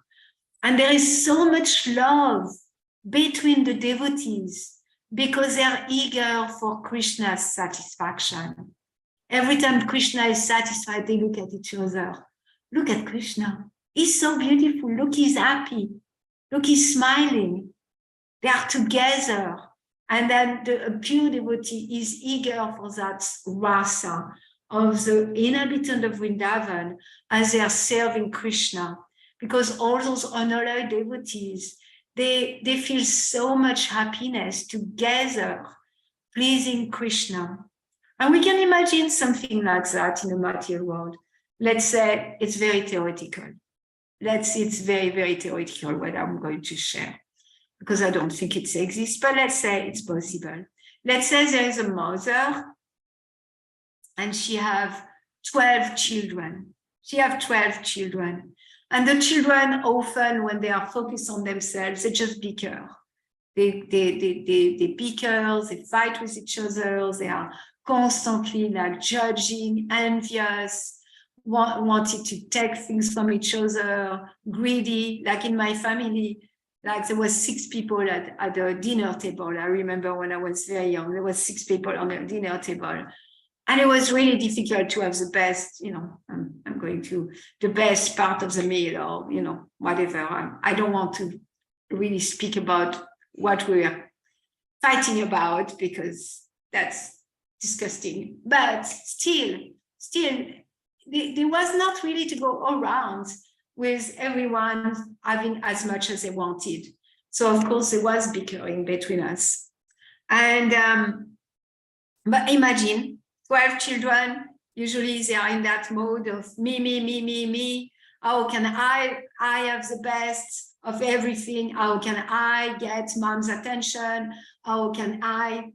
And there is so much love between the devotees because they are eager for Krishna's satisfaction. Every time Krishna is satisfied, they look at each other. Look at Krishna. He's so beautiful. Look, he's happy. Look, he's smiling. They are together. And then the pure devotee is eager for that rasa of the inhabitant of Vrindavan as they are serving Krishna. Because all those unalloyed devotees, they feel so much happiness together, pleasing Krishna. And we can imagine something like that in the material world. Let's say it's very theoretical. It's very, very theoretical what I'm going to share, because I don't think it exists, but let's say it's possible. Let's say there is a mother and she have 12 children. She have 12 children. And the children often, when they are focused on themselves, they just bicker. They bicker, they fight with each other, they are constantly like judging, envious, wanted to take things from each other, greedy. Like in my family, like there was 6 people at the dinner table. I remember when I was very young, there was 6 people on the dinner table. And it was really difficult to have the best, I'm going to the best part of the meal, or, whatever. I don't want to really speak about what we're fighting about, because that's disgusting. But still, there was not really to go around with everyone having as much as they wanted. So of course there was bickering between us. And but imagine 12 children, usually they are in that mode of me. How can I have the best of everything? How can I get mom's attention? How can I,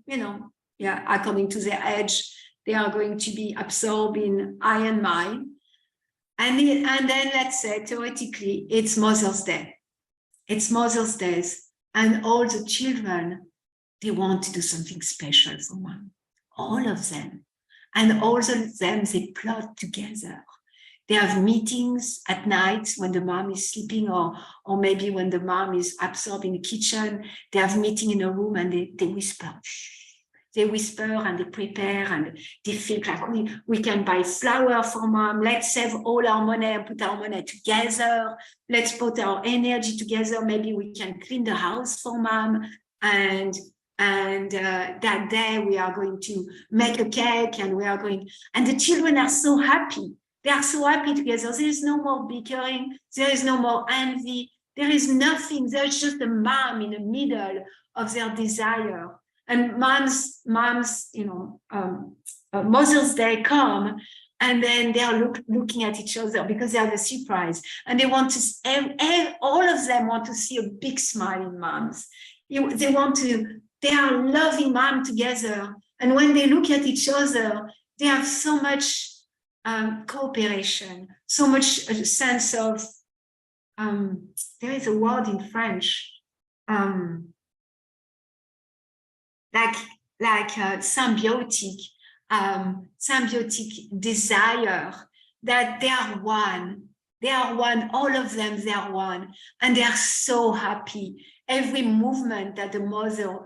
according to their age, they are going to be absorbed in I and mine. And then let's say theoretically, it's Mother's Day. It's Mother's Day. And all the children, they want to do something special for mom. All of them. And all of them, they plot together. They have meetings at night when the mom is sleeping, or maybe when the mom is absorbed in the kitchen. They have meeting in a room and they whisper. They whisper and they prepare and they feel like we can buy flour for mom. Let's save all our money and put our money together. Let's put our energy together. Maybe we can clean the house for mom. And that day we are going to make a cake, and and the children are so happy. They are so happy together. There is no more bickering. There is no more envy. There is nothing. There's just a mom in the middle of their desire. And Mother's Day come, and then they are looking at each other because they have a surprise, and they want to. All of them want to see a big smile in moms. They are loving mom together, and when they look at each other, they have so much cooperation, so much sense of. There is a word in French. Like symbiotic desire, that they are one. They are one, all of them, they are one. And they are so happy. Every movement that the mother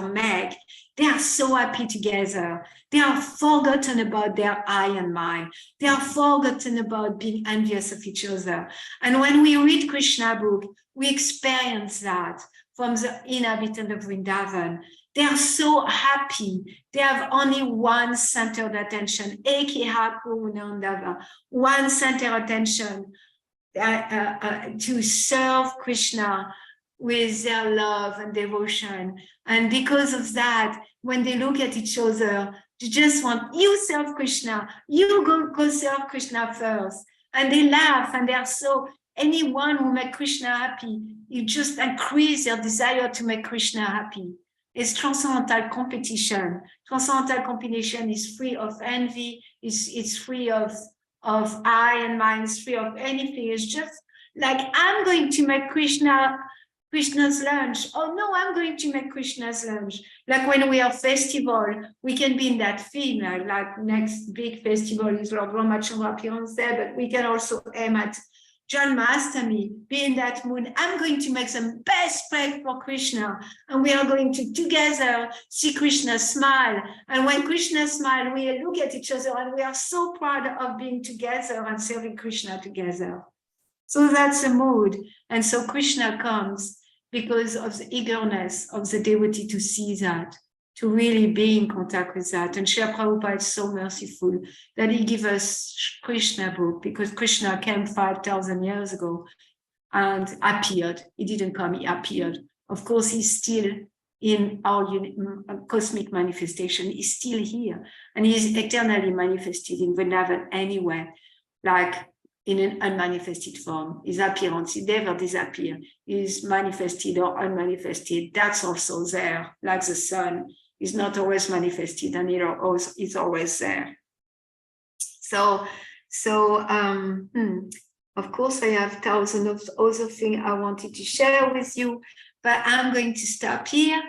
make, they are so happy together. They are forgotten about their I and mine. They are forgotten about being envious of each other. And when we read Krishna book, we experience that from the inhabitant of Vrindavan. They are so happy. They have only one centered attention. One centered attention to serve Krishna with their love and devotion. And because of that, when they look at each other, they just want, you serve Krishna, you go serve Krishna first. And they laugh, and they are so, anyone who make Krishna happy, you just increase their desire to make Krishna happy. It's transcendental competition. Transcendental competition is free of envy. It's free of I and mine. It's free of anything. It's just like, I'm going to make Krishna's lunch. Oh no, I'm going to make Krishna's lunch. Like when we have festival, we can be in that film. Like next big festival is Lord Ramachandra appearance there, but we can also aim at Janmashtami, be in that mood. I'm going to make some best plate for Krishna, and we are going to together see Krishna smile. And when Krishna smiles, we look at each other and we are so proud of being together and serving Krishna together. So that's the mood. And so Krishna comes because of the eagerness of the devotee to see that, to really be in contact with that. And Srila Prabhupada is so merciful that he gives us Krishna book, because Krishna came 5,000 years ago and appeared. He didn't come, he appeared. Of course, he's still in our cosmic manifestation. He's still here, and he's eternally manifested in Vrindavan anywhere, like in an unmanifested form. His appearance, he never disappears. He's manifested or unmanifested. That's also there, like the sun. He's not always manifested, and he's always there. So, of course, I have thousands of other things I wanted to share with you, but I'm going to stop here.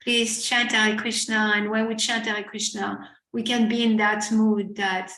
Please chant Hare Krishna, and when we chant Hare Krishna, we can be in that mood that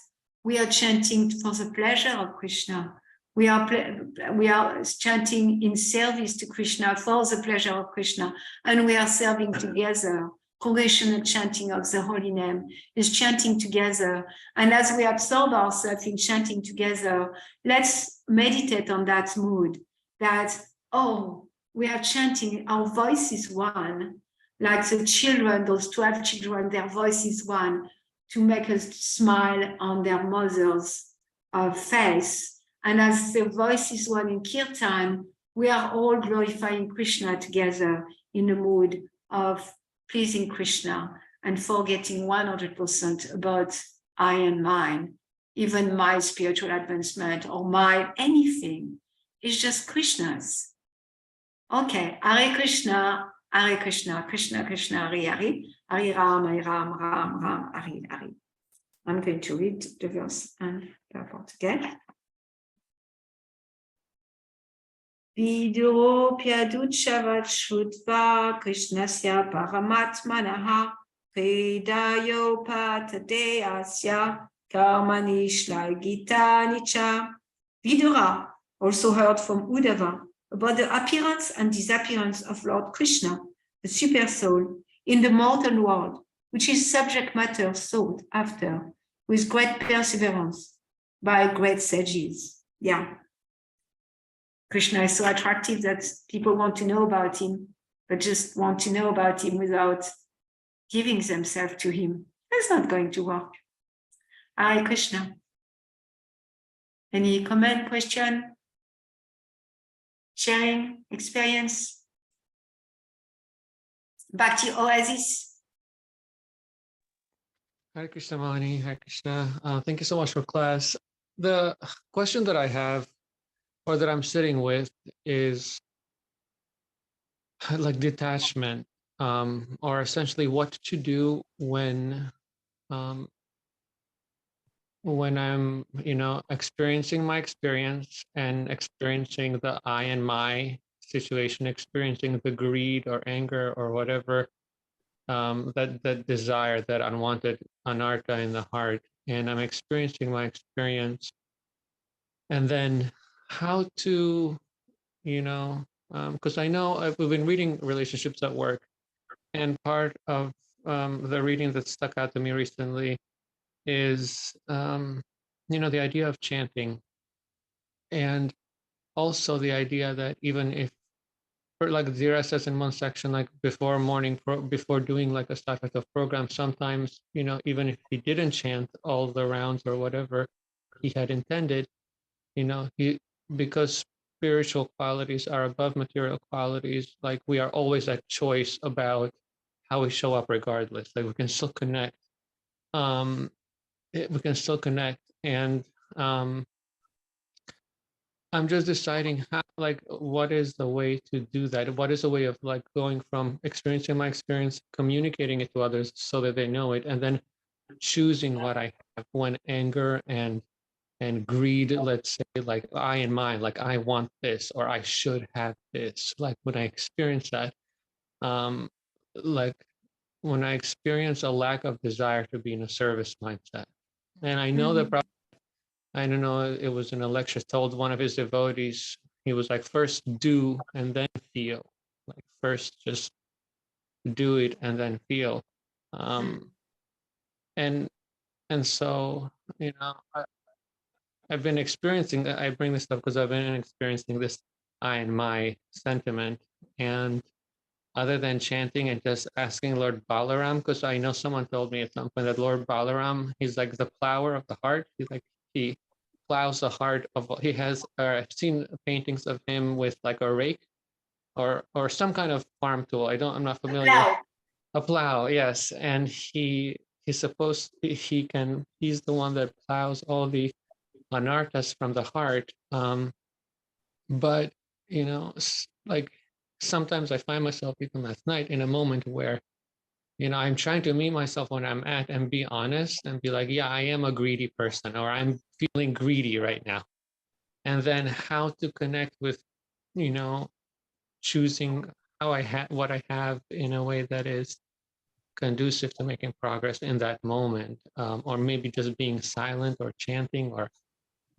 we are chanting for the pleasure of Krishna. We are chanting in service to Krishna for the pleasure of Krishna, and we are serving together. Congregational chanting of the holy name is chanting together. And as we absorb ourselves in chanting together, let's meditate on that mood that, oh, we are chanting, our voice is one, like the children, those 12 children, their voice is one, to make us smile on their mother's face. And as the voice is one in Kirtan, we are all glorifying Krishna together in a mood of pleasing Krishna and forgetting 100% about I and mine, even my spiritual advancement or my anything. It's just Krishna's. Okay, Hare Krishna, Krishna Krishna, Hare Hare, Hare Ram, Ram Ram, Hare Hare. I'm going to read the verse and purport again. Vidurupyaduchavat Shudva Krishnasya Paramatmanaha Kridayo Patate Asya Karmani Shlagita Nicha. Vidura also heard from Uddhava about the appearance and disappearance of Lord Krishna, the super soul, in the mortal world, which is subject matter sought after with great perseverance by great sages. Yeah. Krishna is so attractive that people want to know about him, but just want to know about him without giving themselves to him. That's not going to work. Hare Krishna. Any comment, question, sharing, experience? Back to Oasis. Hare Krishna, Malini. Hare Krishna. Thank you so much for class. The question that I have, or that I'm sitting with, is like detachment, or essentially what to do when I'm, experiencing my experience and experiencing the I and my situation, experiencing the greed or anger or whatever, that desire, that unwanted anartha in the heart, and I'm experiencing my experience, and then how to, because I know we've been reading relationships at work, and part of the reading that stuck out to me recently is, the idea of chanting, and also the idea that even if, like Zira says in one section, like before doing like a Satvika program, sometimes, even if he didn't chant all the rounds or whatever he had intended, because spiritual qualities are above material qualities, like we are always at choice about how we show up regardless. Like we can still connect. And I'm just deciding how, like, what is the way to do that? What is a way of like going from experiencing my experience, communicating it to others so that they know it, and then choosing what I have when anger and greed, let's say, like I and mine, like I want this or I should have this. Like when I experience that, like when I experience a lack of desire to be in a service mindset. And I know that I don't know, it was in a lecture told one of his devotees, he was like, first do and then feel. Like first just do it and then feel. And so, I've been experiencing, I bring this up because I've been experiencing this I and my sentiment. And other than chanting and just asking Lord Balaram, because I know someone told me at some point that Lord Balaram, he's like the plower of the heart. He's like, he plows the heart of. He has. I've seen paintings of him with like a rake, or some kind of farm tool. I'm not familiar. Plow. A plow, yes, and he's the one that plows all the anarthas from the heart. But like sometimes I find myself even last night in a moment where I'm trying to meet myself when I'm at and be honest and be like, yeah, I am a greedy person, or I'm feeling greedy right now, and then how to connect with choosing how what I have in a way that is conducive to making progress in that moment, or maybe just being silent or chanting or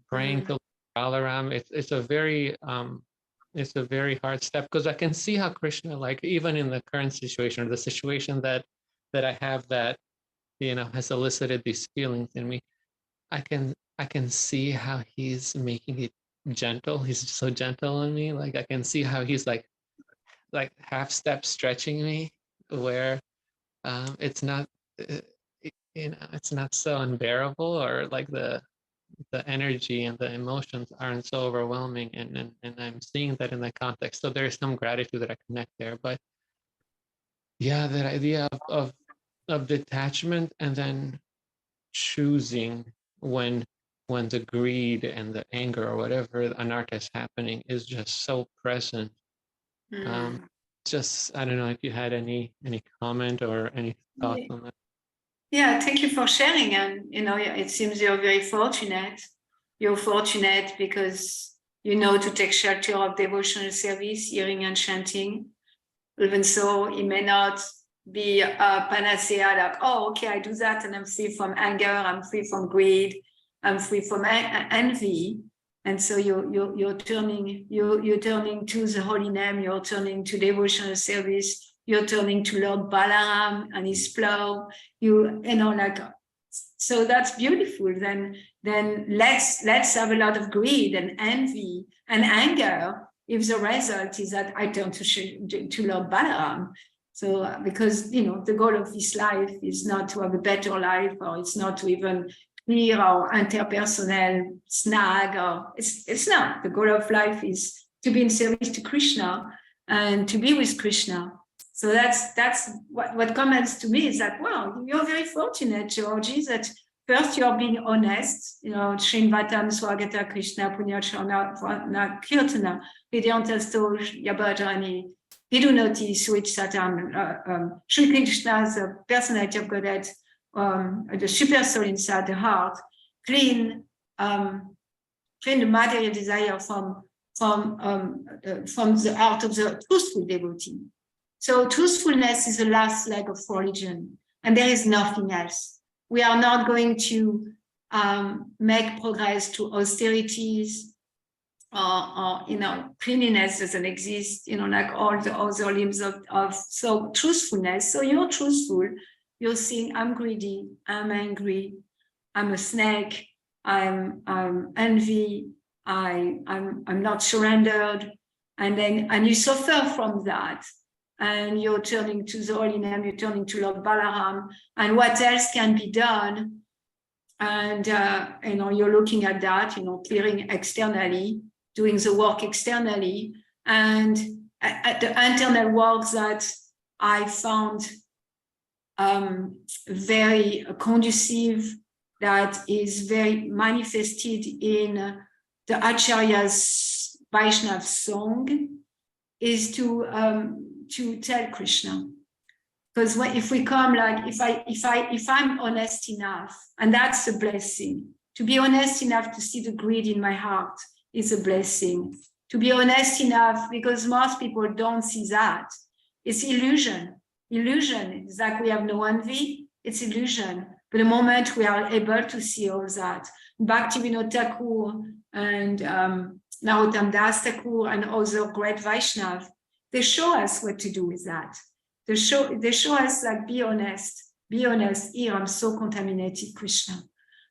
praying to Balaram. It's a very hard step, because I can see how Krishna, like even in the current situation, or the situation that I have that has elicited these feelings in me, I can see how he's making it gentle. He's so gentle on me. Like I can see how he's like half step stretching me, where it's not it's not so unbearable, or like the energy and the emotions aren't so overwhelming, and I'm seeing that in the context. So there is some gratitude that I connect there. But yeah, that idea of detachment, and then choosing when the greed and the anger or whatever anartha is happening is just so present. Just, I don't know if you had any comment or any thoughts on that. Yeah, thank you for sharing. And it seems you're very fortunate. You're fortunate because to take shelter of devotional service, hearing and chanting. Even so, it may not be a panacea like, oh, okay, I do that and I'm free from anger, I'm free from greed, I'm free from envy. And so you're turning to the holy name, you're turning to devotional service, you're turning to Lord Balaram and his plow, so that's beautiful. Then let's have a lot of greed and envy and anger if the result is that I turn to Lord Balaram. So because the goal of this life is not to have a better life, or it's not to even clear our interpersonal snag, or it's not. The goal of life is to be in service to Krishna and to be with Krishna. So that's what comes to me, is that, wow, you're very fortunate, Georgie, that first you're being honest, Srimad Bhagavatam, Swagata Krishna, Punyachana, Kirtana, Vidyantasto, Yabhadrani, Vidunoti, Switch Satam, Sri Krishna, the personality of Godhead, the super soul inside the heart, clean the material desire from the heart of the truthful devotee. So truthfulness is the last leg of religion, and there is nothing else. We are not going to make progress to austerities, or cleanliness doesn't exist, like all the other limbs of so truthfulness. So you're truthful. You're saying, I'm greedy, I'm angry, I'm a snake, I'm envy, I'm not surrendered, and you suffer from that. And you're turning to the holy name, you're turning to Lord Balaram, and what else can be done? And you're looking at that, clearing externally, doing the work externally, and at the internal work that I found very conducive, that is very manifested in the Acharya's Vaishnav song, is to tell Krishna. Because if we come, like, if I'm honest enough, and that's a blessing, to be honest enough to see the greed in my heart is a blessing. To be honest enough, because most people don't see that. It's illusion. Illusion is like we have no envy, it's illusion. But the moment we are able to see all that, Bhaktivinoda Thakur and Narottam Das Thakur and other great Vaishnav, they show us what to do with that. They show us, like, be honest here, I'm so contaminated, Krishna.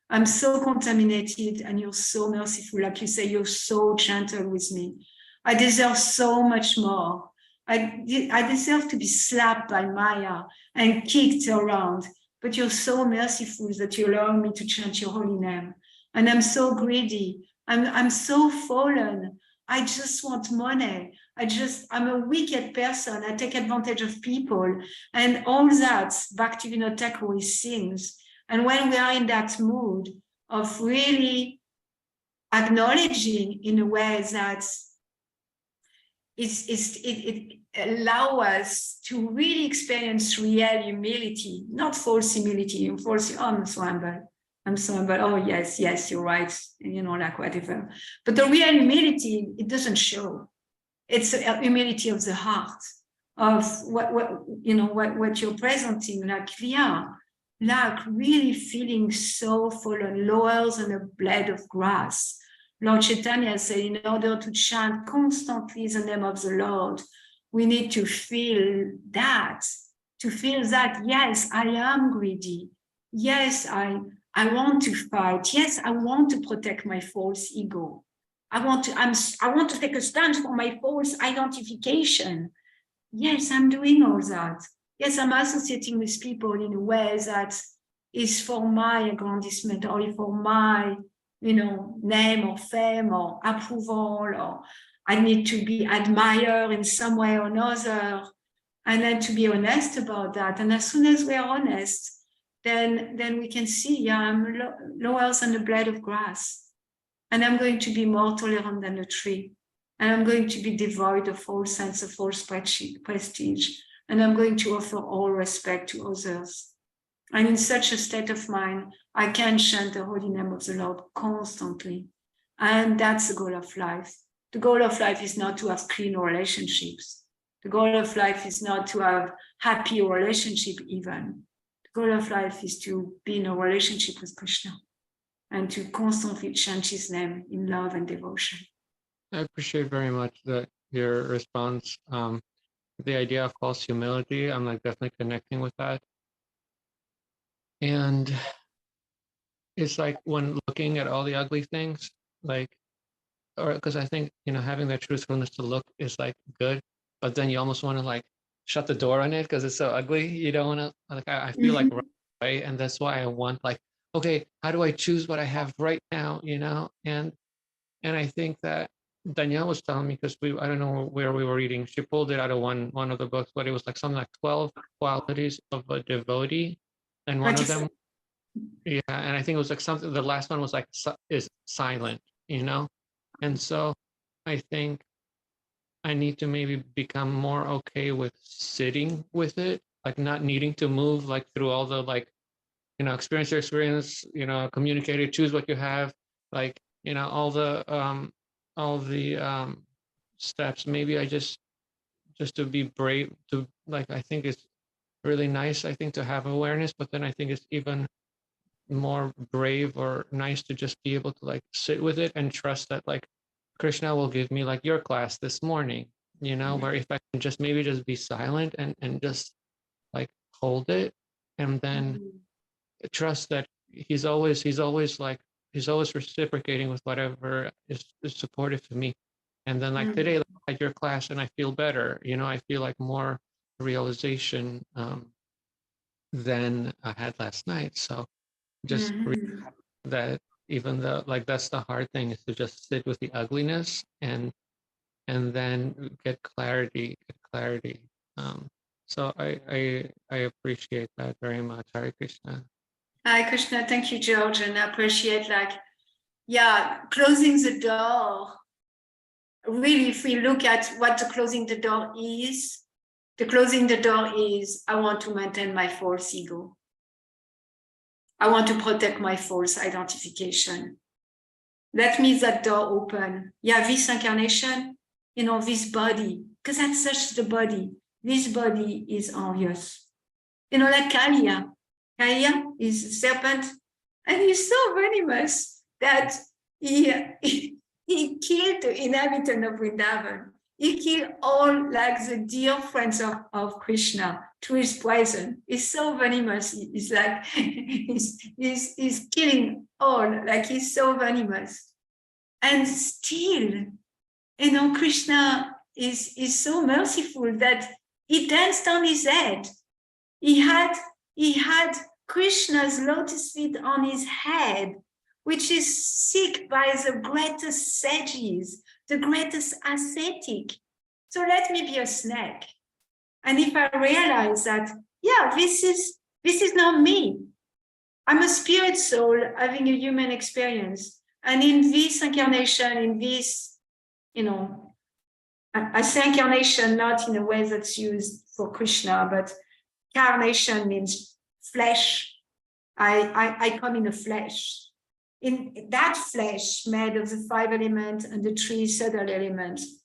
I'm so contaminated, and you're so merciful. Like you say, you're so gentle with me. I deserve so much more. I deserve to be slapped by Maya and kicked around, but you're so merciful that you allow me to chant your holy name. And I'm so greedy. I'm so fallen. I just want money. I'm a wicked person. I take advantage of people. And all that, back to, take away sins. And when we are in that mood of really acknowledging in a way that it allows us to really experience real humility, not false humility. False, oh, I'm so humble. Oh, yes, you're right. Like whatever. But the real humility, it doesn't show. It's a humility of the heart, of what you're presenting, like really feeling so fallen, lower than a blade of grass. Lord Chaitanya said, in order to chant constantly the name of the Lord, we need to feel that, yes, I am greedy. Yes, I want to fight. Yes, I want to protect my false ego. I want to take a stand for my false identification. Yes, I'm doing all that. Yes, I'm associating with people in a way that is for my aggrandizement or for my, name or fame or approval, or I need to be admired in some way or another. And then to be honest about that. And as soon as we're honest, then we can see, I'm lower than a blade of grass. And I'm going to be more tolerant than a tree. And I'm going to be devoid of all sense of false prestige. And I'm going to offer all respect to others. And in such a state of mind, I can chant the holy name of the Lord constantly. And that's the goal of life. The goal of life is not to have clean relationships. The goal of life is not to have happy relationship even. The goal of life is to be in a relationship with Krishna and to constantly chant his name in love and devotion. I appreciate very much your response. The idea of false humility, I'm definitely connecting with that. And it's when looking at all the ugly things, because I think, having that truthfulness to look is good, but then you almost want to shut the door on it because it's so ugly. You don't want to, I feel right away. And that's why I want okay, how do I choose what I have right now? And I think that Danielle was telling me, because I don't know where we were reading, she pulled it out of one of the books, but it was something like 12 qualities of a devotee. And one of them, yeah, and I think it was something, the last one was is silent, And so I think I need to maybe become more okay with sitting with it, not needing to move through all the experience your experience, communicate it, choose what you have, all the steps. Maybe I just to be brave to I think it's really nice, I think, to have awareness, but then I think it's even more brave or nice to just be able to sit with it and trust that Krishna will give me your class this morning, where if I can just maybe just be silent and just hold it, and then trust that he's always reciprocating with whatever is supportive to me. And then today, I had your class and I feel better, I feel more realization than I had last night. So just that, even though that's the hard thing, is to just sit with the ugliness and then get clarity. So I appreciate that very much. Hare Krishna. Hare Krishna. Thank you, George. And I appreciate closing the door. Really, if we look at what the closing the door is, I want to maintain my false ego. I want to protect my false identification. Let me that door open. This incarnation, this body, because that's such the body. This body is obvious. Like Kaliya. Kaliya is a serpent, and he's so venomous that he killed the inhabitant of Vrindavan. He killed all the dear friends of Krishna through his poison. He's so venomous. He's he's killing all. He's so venomous. And still, Krishna is so merciful that he danced on his head. He had Krishna's lotus feet on his head, which is seeked by the greatest sages, the greatest ascetic. So let me be a snake. And if I realize that, yeah, this is not me. I'm a spirit soul having a human experience. And in this incarnation, in this, I say incarnation not in a way that's used for Krishna, but incarnation means flesh. I come in a flesh. In that flesh made of the 5 elements and the 3 subtle elements.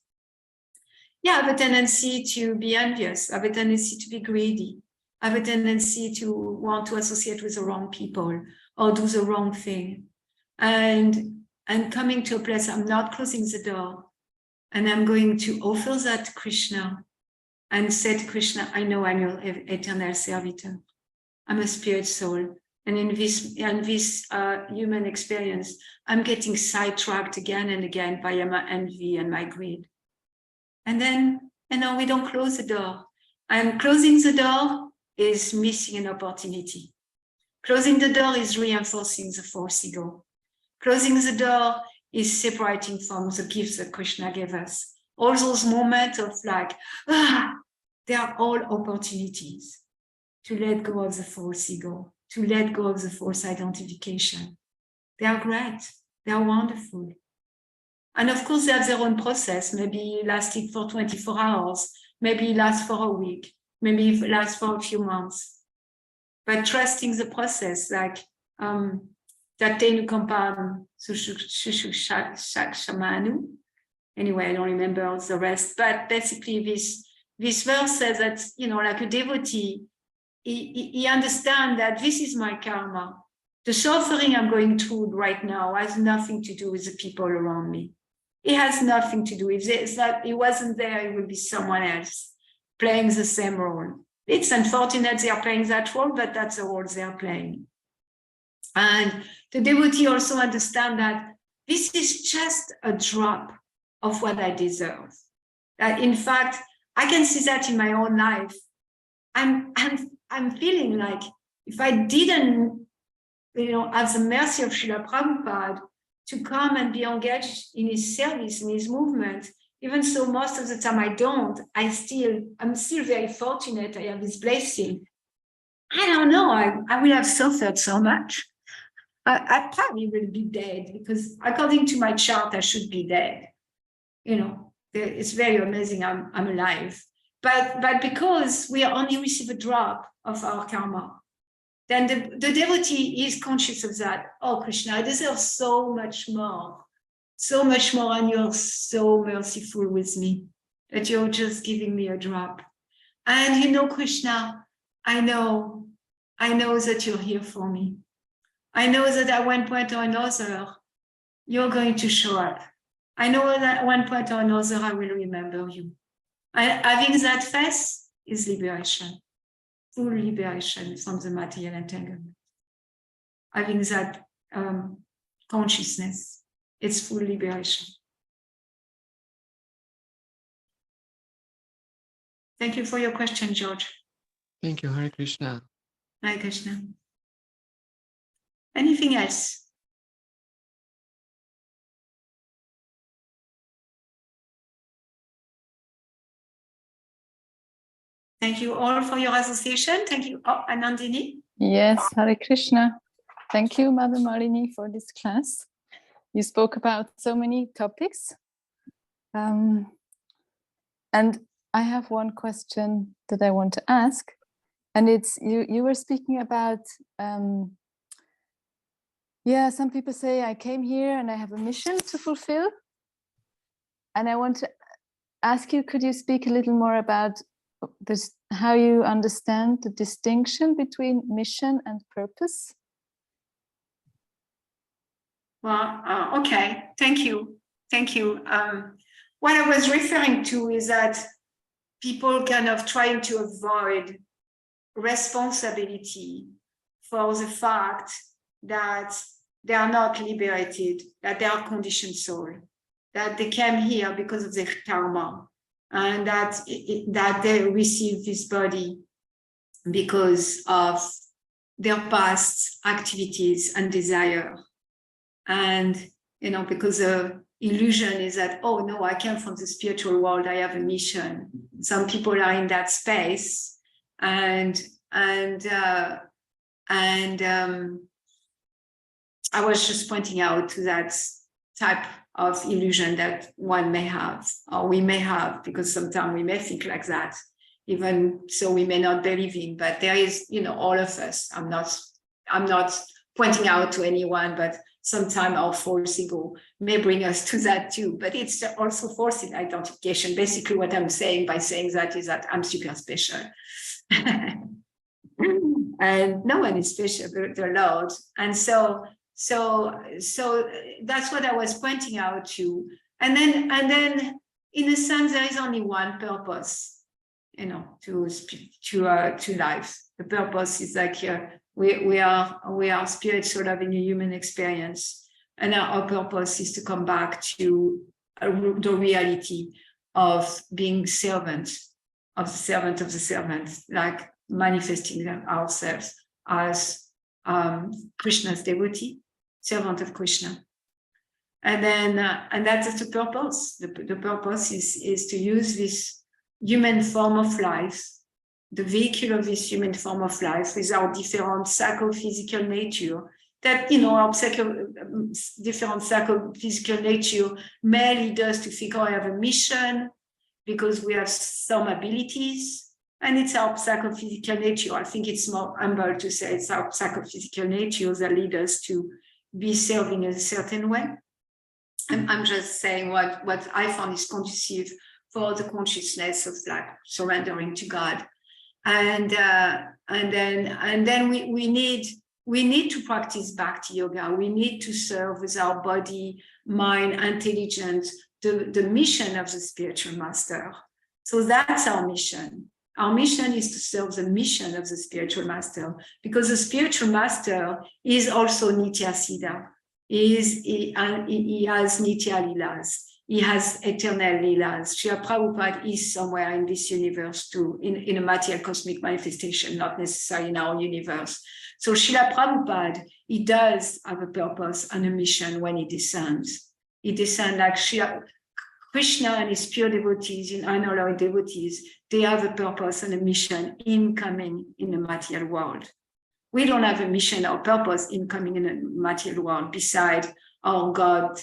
Yeah, I have a tendency to be envious. I have a tendency to be greedy. I have a tendency to want to associate with the wrong people or do the wrong thing. And coming to a place, I'm not closing the door. And I'm going to offer that to Krishna and say to Krishna, I know I'm your eternal servitor. I'm a spirit soul. And in this human experience, I'm getting sidetracked again and again by my envy and my greed. And then, we don't close the door. And closing the door is missing an opportunity. Closing the door is reinforcing the false ego. Closing the door is separating from the gifts that Krishna gave us. All those moments of they are all opportunities to let go of the false ego, to let go of the false identification. They are great. They are wonderful. And of course, they have their own process, maybe lasting for 24 hours, maybe last for a week, maybe last for a few months. But trusting the process, like Tatenu Kampan Shamanu. Anyway, I don't remember the rest. But basically, this verse says that, like a devotee, he understands that this is my karma. The suffering I'm going through right now has nothing to do with the people around me. It has nothing to do. If it wasn't there, it would be someone else playing the same role. It's unfortunate they are playing that role, but that's the role they are playing. And the devotee also understands that this is just a drop of what I deserve. That in fact, I can see that in my own life. I'm feeling like if I didn't, have the mercy of Srila Prabhupada to come and be engaged in his service, in his movement, even so most of the time I don't, I'm still very fortunate. I have his blessing. I don't know, I will have suffered so much. I probably will be dead because according to my chart, I should be dead. It's very amazing I'm alive. But because we only receive a drop of our karma, then the devotee is conscious of that. Oh, Krishna, I deserve so much more, and you're so merciful with me that you're just giving me a drop. And Krishna, I know that you're here for me. I know that at one point or another, you're going to show up. I know that at one point or another, I will remember you. And having that faith is liberation. Full liberation from the material entanglement. Having that consciousness, it's full liberation. Thank you for your question, George. Thank you, Hare Krishna. Hare Krishna. Anything else? Thank you all for your association. Thank you. Oh, Anandini. Yes, Hare Krishna. Thank you, Mother Malini, for this class. You spoke about so many topics. And I have one question that I want to ask. And it's, you were speaking about, some people say, I came here and I have a mission to fulfill. And I want to ask you, could you speak a little more about this, how you understand the distinction between mission and purpose? Well, okay, thank you. What I was referring to is that people kind of trying to avoid responsibility for the fact that they are not liberated, that they are conditioned soul, that they came here because of their karma, and that they receive this body because of their past activities and desire. And, because the illusion is that, oh no, I came from the spiritual world, I have a mission. Some people are in that space, and I was just pointing out to that type of illusion that one may have, or we may have, because sometimes we may think like that, even so we may not believe in, but there is, all of us. I'm not pointing out to anyone, but sometimes our false ego may bring us to that too. But it's also false identification. Basically, what I'm saying by saying that is that I'm super special. And no one is special, the Lord. And so that's what I was pointing out to. And then in a sense, there is only one purpose, to life. The purpose is like we are spirit sort of in a human experience, and our purpose is to come back to the reality of being servant of the servant, like manifesting ourselves as Krishna's devotee, servant of Krishna. And then and that's the purpose. The purpose is to use this human form of life, the vehicle of this human form of life, with our different psychophysical nature, that, our different psychophysical nature may lead us to think, I have a mission because we have some abilities, and it's our psychophysical nature. I think it's more humble to say it's our psychophysical nature that lead us to be served in a certain way. And I'm just saying what I found is conducive for the consciousness of like surrendering to God. And then we need to practice Bhakti Yoga. We need to serve with our body, mind, intelligence, the mission of the spiritual master. So that's our mission. Our mission is to serve the mission of the spiritual master, because the spiritual master is also Nitya Siddha. He has Nitya Lilas. He has eternal Lilas. Srila Prabhupada is somewhere in this universe too, in a material cosmic manifestation, not necessarily in our universe. So Srila Prabhupada, he does have a purpose and a mission when he descends. He descends like Krishna and his pure devotees, in unalloyed devotees, they have a purpose and a mission in coming in the material world. We don't have a mission or purpose in coming in the material world beside our God,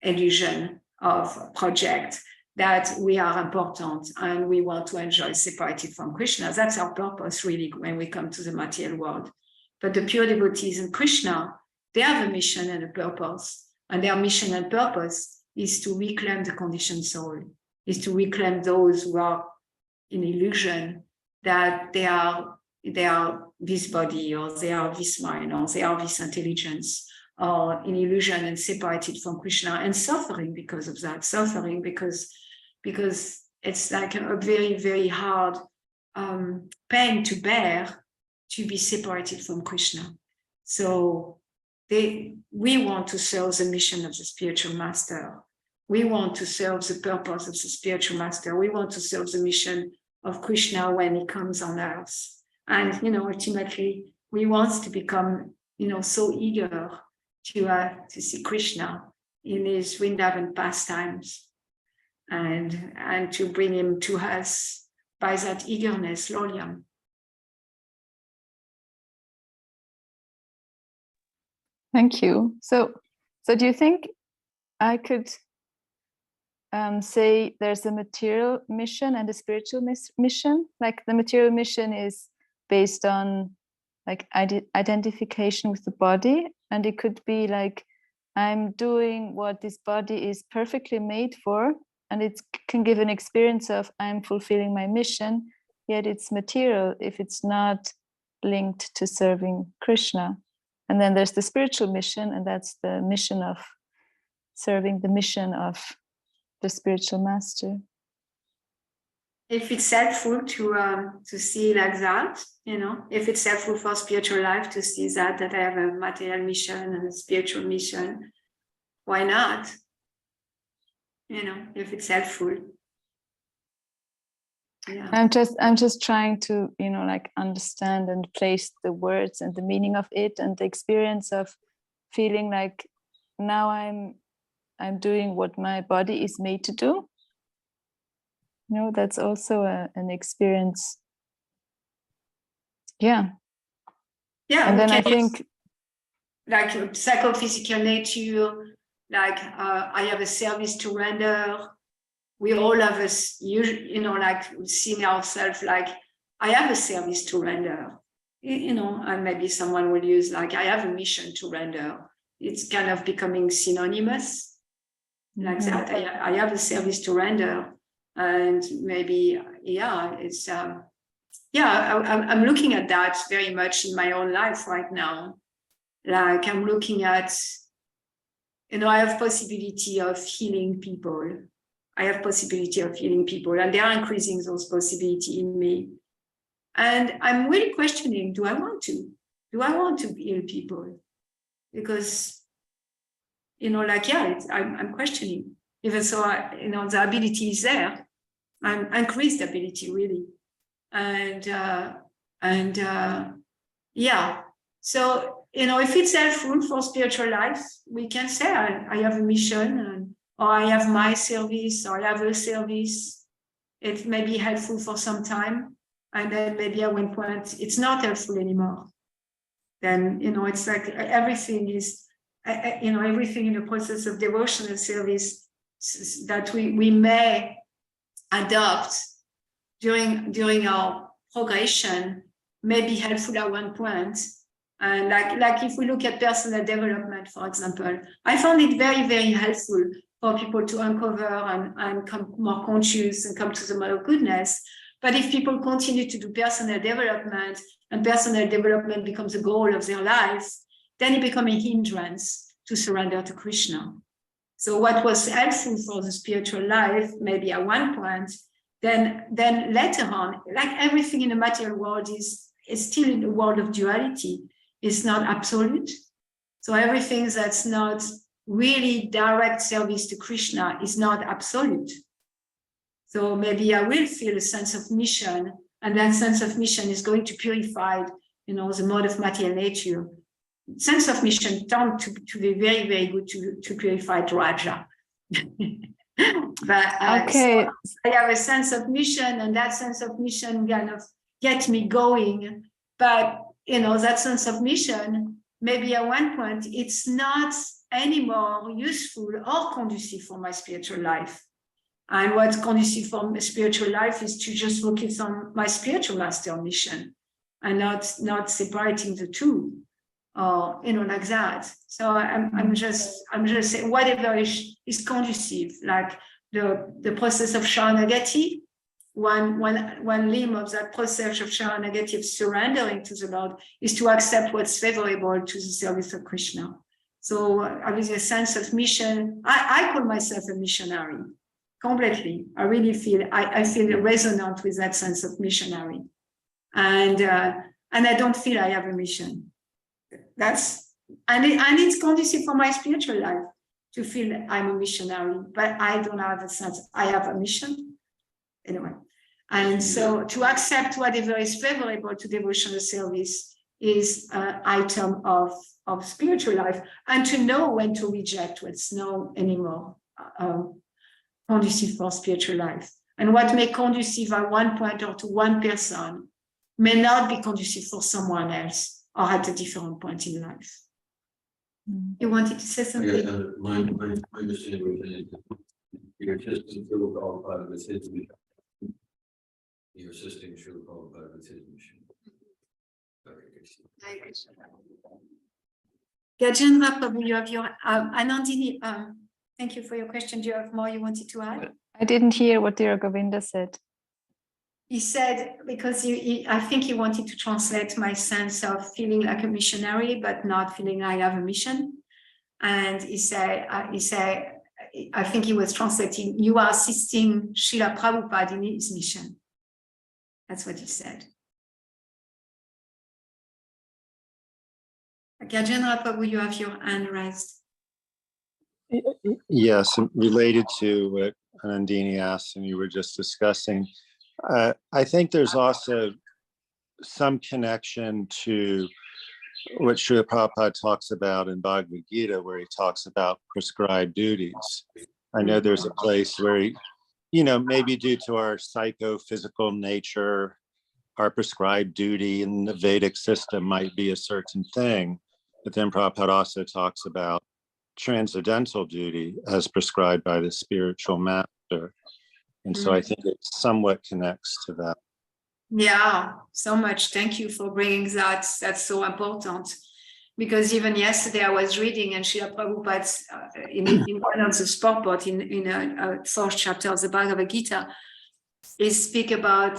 illusion of project that we are important and we want to enjoy separated from Krishna. That's our purpose really when we come to the material world. But the pure devotees in Krishna, they have a mission and a purpose, and their mission and purpose is to reclaim the conditioned soul, is to reclaim those who are in illusion that they are this body, or they are this mind, or they are this intelligence, or in illusion and separated from Krishna, and suffering because of that, suffering because it's like a very, very hard pain to bear to be separated from Krishna. So we want to serve the mission of the spiritual master. We want to serve the purpose of the spiritual master. We want to serve the mission of Krishna when he comes on earth. And, ultimately, we want to become, so eager to see Krishna in his Vrindavan pastimes, and to bring him to us by that eagerness, Lolyam. Thank you. So do you think I could say there's a material mission and a spiritual mission? Like the material mission is based on like identification with the body, and it could be like I'm doing what this body is perfectly made for, and it can give an experience of I'm fulfilling my mission, yet it's material if it's not linked to serving Krishna. And then there's the spiritual mission, and that's the mission of serving the mission of the spiritual master. If it's helpful to see like that, if it's helpful for spiritual life to see that I have a material mission and a spiritual mission, why not? If it's helpful. Yeah. I'm just trying to, like understand and place the words and the meaning of it and the experience of feeling like now I'm doing what my body is made to do. That's also an experience. Yeah. Yeah. And then I think, like psychophysical nature, like I have a service to render. We all have like seeing ourselves like I have a service to render, and maybe someone will use like I have a mission to render. It's kind of becoming synonymous, like that. I have a service to render, and maybe it's I'm looking at that very much in my own life right now. Like I'm looking at, I have possibility of healing people. And they are increasing those possibilities in me. And I'm really questioning, do I want to heal people? Because, I'm questioning. Even so, the ability is there. I'm increased ability, really. So, if it's helpful for spiritual life, we can say I have a mission, or I have my service, or I have a service. It may be helpful for some time, and then maybe at one point it's not helpful anymore. Then, it's like everything is, everything in the process of devotional service that we may adopt during our progression may be helpful at one point. And like if we look at personal development, for example, I found it very, very helpful for people to uncover and come more conscious and come to the mode of goodness. But if people continue to do personal development and personal development becomes a goal of their life, then it becomes a hindrance to surrender to Krishna. So what was helpful for the spiritual life, maybe at one point, then later on, like everything in the material world is still in the world of duality. It's not absolute. So everything that's not really direct service to Krishna is not absolute. So maybe I will feel a sense of mission, and that sense of mission is going to purify, the mode of material nature. Sense of mission turned to be very, very good to purify Raja. But okay. So I have a sense of mission, and that sense of mission kind of gets me going. But that sense of mission, maybe at one point, it's not anymore useful or conducive for my spiritual life. And what's conducive for my spiritual life is to just focus on my spiritual master mission and not separating the two, or like that. So I'm just saying whatever is conducive, like the process of Sharanagati. One limb of that process of Sharanagati, of surrendering to the Lord, is to accept what's favorable to the service of Krishna. So having a sense of mission, I call myself a missionary, completely. I really feel, I feel resonant with that sense of missionary. And I don't feel I have a mission. And it's conducive for my spiritual life to feel I'm a missionary, but I don't have a sense I have a mission. Anyway, and so to accept whatever is favorable to devotional service is an item of spiritual life, and to know when to reject what's not anymore conducive for spiritual life. And what may conducive at one point or to one person may not be conducive for someone else or at a different point in life. You wanted to say something? Yeah, my understanding was your assistant should qualify with his mission. Your assistant should qualify with his mission. Gajendra Prabhu, you have your Anandini. Thank you for your question. Do you have more you wanted to add? I didn't hear what Dear Govinda said. He said, because I think he wanted to translate my sense of feeling like a missionary, but not feeling I have a mission. And he said, I think he was translating, you are assisting Srila Prabhupada in his mission. That's what he said. Gajendra Prabhu, you have your hand raised. Yes, related to what Anandini asked and you were just discussing, I think there's also some connection to what Srila Prabhupada talks about in Bhagavad Gita, where he talks about prescribed duties. I know there's a place where, maybe due to our psychophysical nature, our prescribed duty in the Vedic system might be a certain thing. But then Prabhupada also talks about transcendental duty as prescribed by the spiritual master. And so I think it somewhat connects to that. Yeah, so much. Thank you for bringing that. That's so important. Because even yesterday I was reading, and Srila Prabhupada's in one of the purport in a fourth chapter of the Bhagavad Gita, is speak about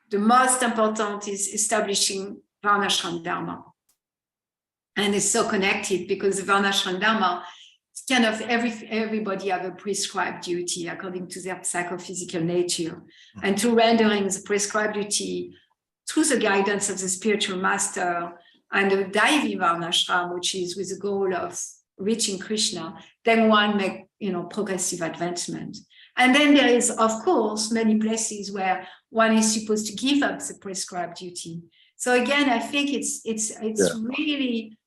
the most important is establishing Varnashram Dharma. And it's so connected because the Varnashram Dharma, it's kind of everybody have a prescribed duty according to their psychophysical nature. And to rendering the prescribed duty through the guidance of the spiritual master and the devi Varnashram, which is with the goal of reaching Krishna, then one make progressive advancement. And then there is, of course, many places where one is supposed to give up the prescribed duty. So again, I think it's really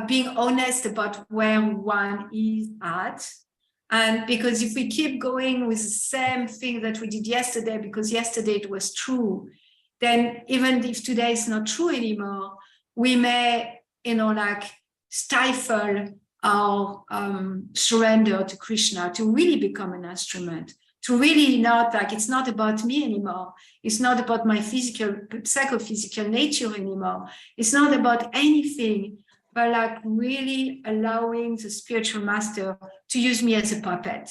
being honest about where one is at. And because if we keep going with the same thing that we did yesterday, because yesterday it was true, then even if today is not true anymore, we may, stifle our surrender to Krishna, to really become an instrument, to really not it's not about me anymore. It's not about my psychophysical nature anymore. It's not about anything, but really allowing the spiritual master to use me as a puppet,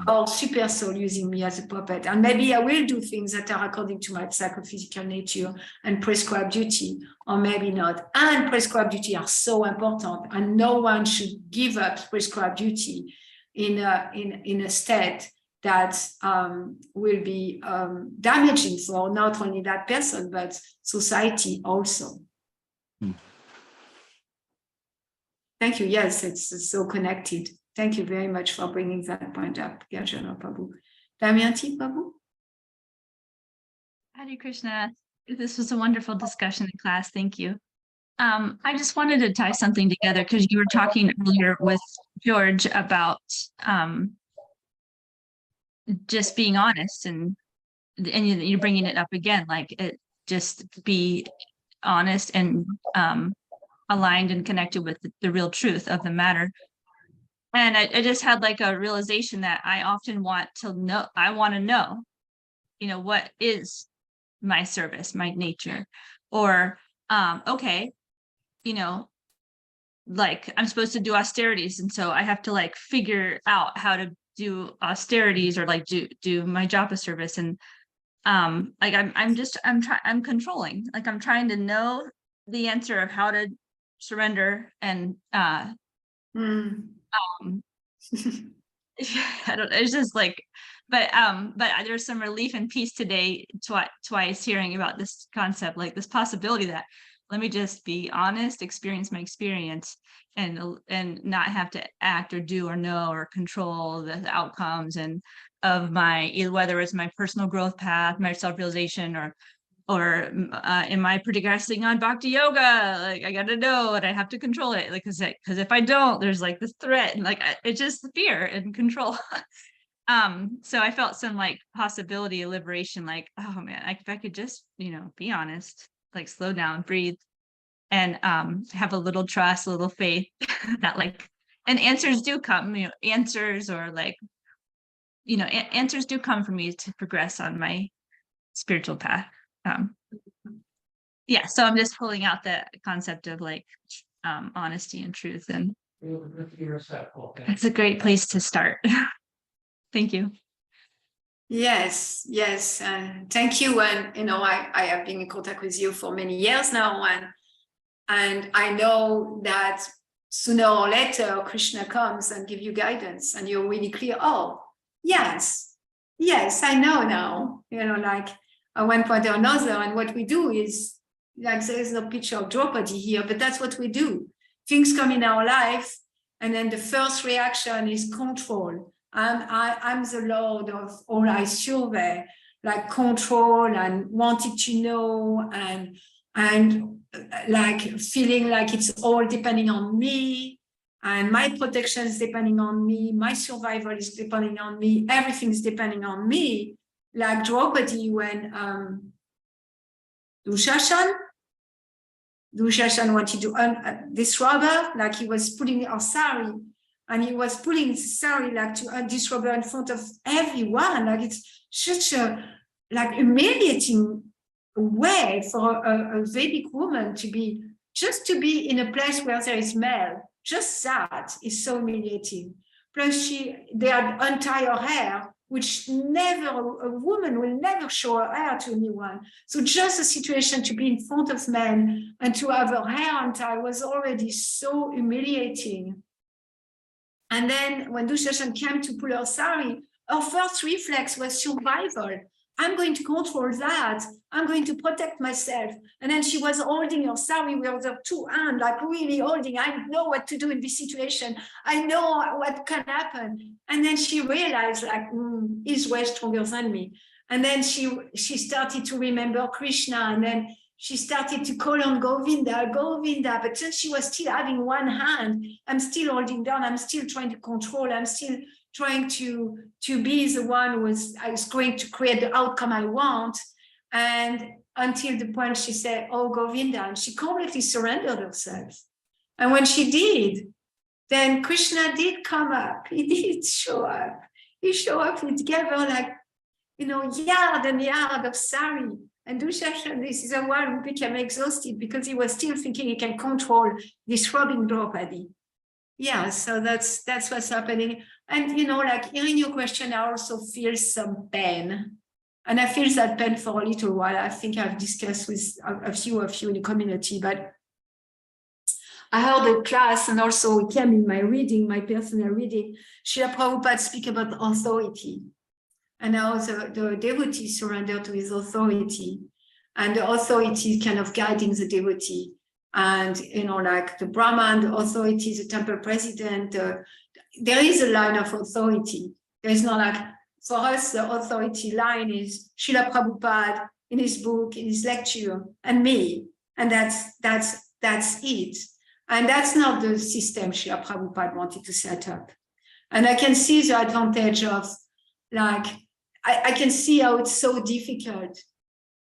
or super soul using me as a puppet. And maybe I will do things that are according to my psychophysical nature and prescribed duty, or maybe not. And prescribed duty are so important, and no one should give up prescribed duty in a state that will be damaging for not only that person, but society also. Thank you. Yes, it's so connected. Thank you very much for bringing that point up, Gajana Prabhu. Damayanti Prabhu? Hare Krishna. This was a wonderful discussion in class. Thank you. I just wanted to tie something together because you were talking earlier with George about just being honest, and you're bringing it up again, just be honest and aligned and connected with the real truth of the matter. And I just had a realization that I often want to know, what is my service, my nature, or, okay, I'm supposed to do austerities. And so I have to figure out how to do austerities or do my japa service. And I'm controlling, I'm trying to know the answer of how to surrender and, I don't, it's just but there's some relief and peace today, twice hearing about this concept, this possibility that let me just be honest, experience my experience, and not have to act or do or know or control the outcomes and of whether it's my personal growth path, my self-realization, or am I progressing on bhakti yoga? I got to know, and I have to control it, because if I don't, there's this threat, and it's just fear and control. So I felt some possibility of liberation, oh man, if I could just be honest, slow down, breathe, and have a little trust, a little faith that and answers do come, answers or answers do come for me to progress on my spiritual path. Yeah, so I'm just pulling out the concept of honesty and truth, and it's a great place to start. Thank you. Yes, thank you. And I have been in contact with you for many years now, and I know that sooner or later Krishna comes and give you guidance, and you're really clear. Oh, yes, I know now. At one point or another, and what we do is, there is no picture of Draupadi here, but that's what we do. Things come in our life, and then the first reaction is control. I'm the Lord of all I survey, control and wanting to know and and like feeling like it's all depending on me, and my protection is depending on me, my survival is depending on me, everything is depending on me. Like Draupadi, when Dushashan wanted to disrobe her, like he was pulling her sari, and he was pulling the sari like to disrobe her in front of everyone. Like it's such a like humiliating way for a Vedic woman to be, just to be in a place where there is male. Just that is so humiliating. Plus, they had untie her hair, which never, a woman will never show her hair to anyone. So just the situation to be in front of men and to have her hair untied was already so humiliating. And then when Dushashan came to pull her sari, her first reflex was survival. I'm going to control that. I'm going to protect myself. And then she was holding her sari with her two hands, like really holding. I know what to do in this situation. I know what can happen. And then she realized, like, he's way stronger than me. And then she started to remember Krishna. And then she started to call on Govinda, Govinda. But since she was still having one hand, I'm still holding down. I'm still trying to control. I'm still trying to be the one who is going to create the outcome I want. And until the point she said, oh, Govinda, and she completely surrendered herself. And when she did, then Krishna did come up. He did show up. He showed up, we together like, yard and yard of sari. And Dushashan, this is the one who became exhausted because he was still thinking he can control this robbing Draupadi. Yeah, so that's what's happening. And, like hearing your question, I also feel some pain. And I feel that pain for a little while. I think I've discussed with a few of you in the community, but I heard a class, and also it came in my reading, my personal reading, Srila Prabhupada speak about authority. And now the devotee surrender to his authority. And the authority is kind of guiding the devotee. And, like the Brahman, the authority, the temple president, there is a line of authority. There is not like, for us, the authority line is Srila Prabhupada in his book, in his lecture, and me. And that's it. And that's not the system Srila Prabhupada wanted to set up. And I can see the advantage of, like, I can see how it's so difficult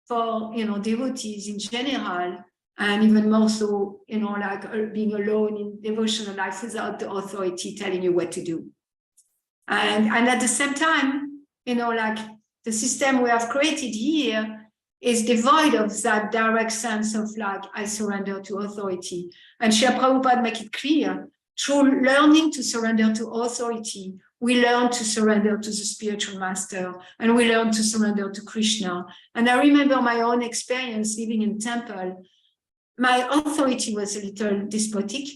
for, devotees in general, and even more so, like being alone in devotional life without the authority telling you what to do. And at the same time, like the system we have created here is devoid of that direct sense of like, I surrender to authority. And Srila Prabhupada make it clear, through learning to surrender to authority, we learn to surrender to the spiritual master, and we learn to surrender to Krishna. And I remember my own experience living in temple. My authority was a little despotic,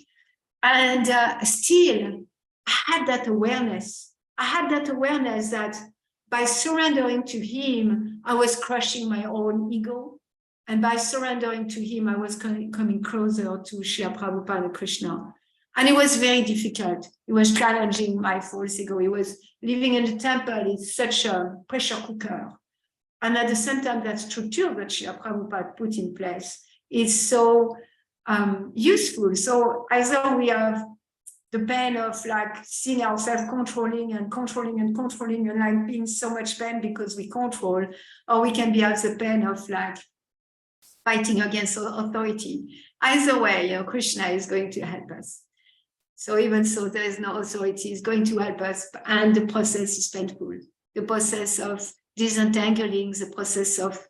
and still I had that awareness. I had that awareness that by surrendering to him, I was crushing my own ego. And by surrendering to him, I was coming closer to Srila Prabhupada and Krishna. And it was very difficult. It was challenging my false ego. It was living in the temple. It's such a pressure cooker. And at the same time, that structure that Srila Prabhupada put in place is so useful. So either we have the pain of like seeing ourselves controlling and like being so much pain because we control, or we can be at the pain of like fighting against authority. Either way, Krishna is going to help us. So even so, there is no authority, is going to help us, and the process is painful. The process of disentangling, the process of,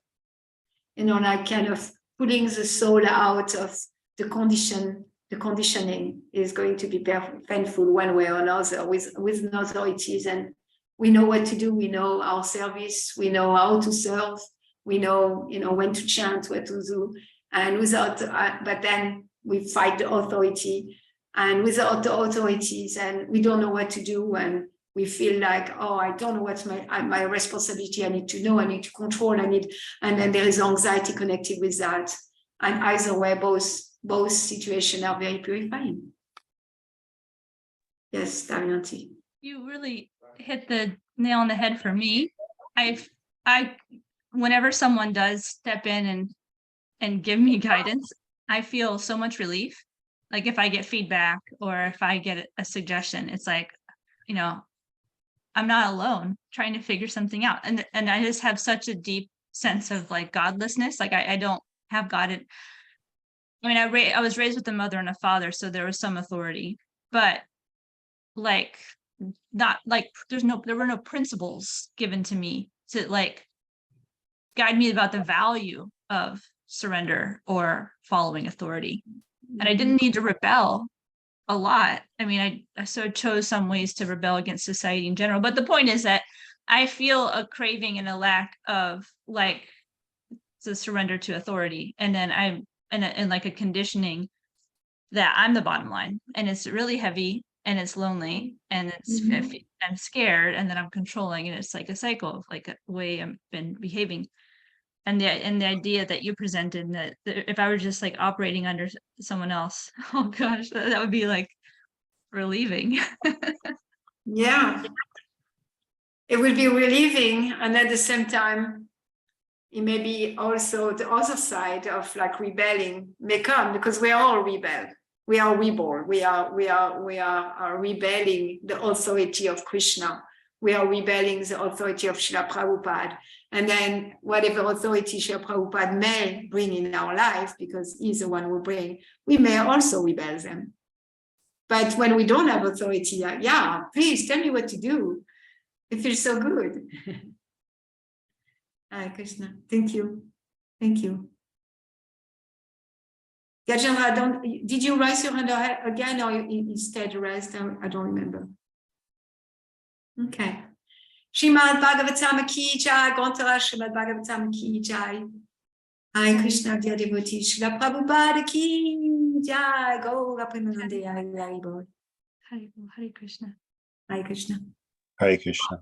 like kind of pulling the soul out of the conditioning is going to be painful one way or another with no authorities. And we know what to do. We know our service. We know how to serve. We know, when to chant, what to do. And without, but then we fight the authority. And without the authorities, and we don't know what to do, and we feel like, oh, I don't know what's my responsibility. I need to know, I need to control, and then there is anxiety connected with that. And either way, both situations are very purifying. Yes, Damayanti. You really hit the nail on the head for me. I whenever someone does step in and give me guidance, I feel so much relief. Like if I get feedback or if I get a suggestion, it's like, you know, I'm not alone trying to figure something out. And I just have such a deep sense of like godlessness. Like I don't have God. I mean, I was raised with a mother and a father, so there was some authority, but like not like there were no principles given to me to like guide me about the value of surrender or following authority. And I didn't need to rebel a lot. I mean, I sort of chose some ways to rebel against society in general. But the point is that I feel a craving and a lack of like the surrender to authority. And then I'm in like a conditioning that I'm the bottom line. And it's really heavy and it's lonely and I'm scared and then I'm controlling. And it's like a cycle of like a way I've been behaving. And the idea that you presented that if I were just like operating under someone else, oh gosh, that would be like relieving. Yeah. It will be relieving, and at the same time, it may be also the other side of like rebelling may come, because we are all rebel. We are rebel. We are rebelling the authority of Krishna. We are rebelling the authority of Srila Prabhupada. And then whatever authority Srila Prabhupada may bring in our life, because he's the one who bring, we may also rebel them. But when we don't have authority, yeah, please tell me what to do. It feels so good. Hare Krishna. Thank you. Thank you. Gajendra, did you raise your hand again or you instead raised? I don't remember. Okay. Srimad Bhagavatam ki jai, Grantara Srimad Bhagavatam ki jai. Hare Krishna, dear devotees. Srila Prabhupada ki jai. Gaura Premanande Hare Hare Bol. Hare Krishna. Hare Krishna. Hare Krishna.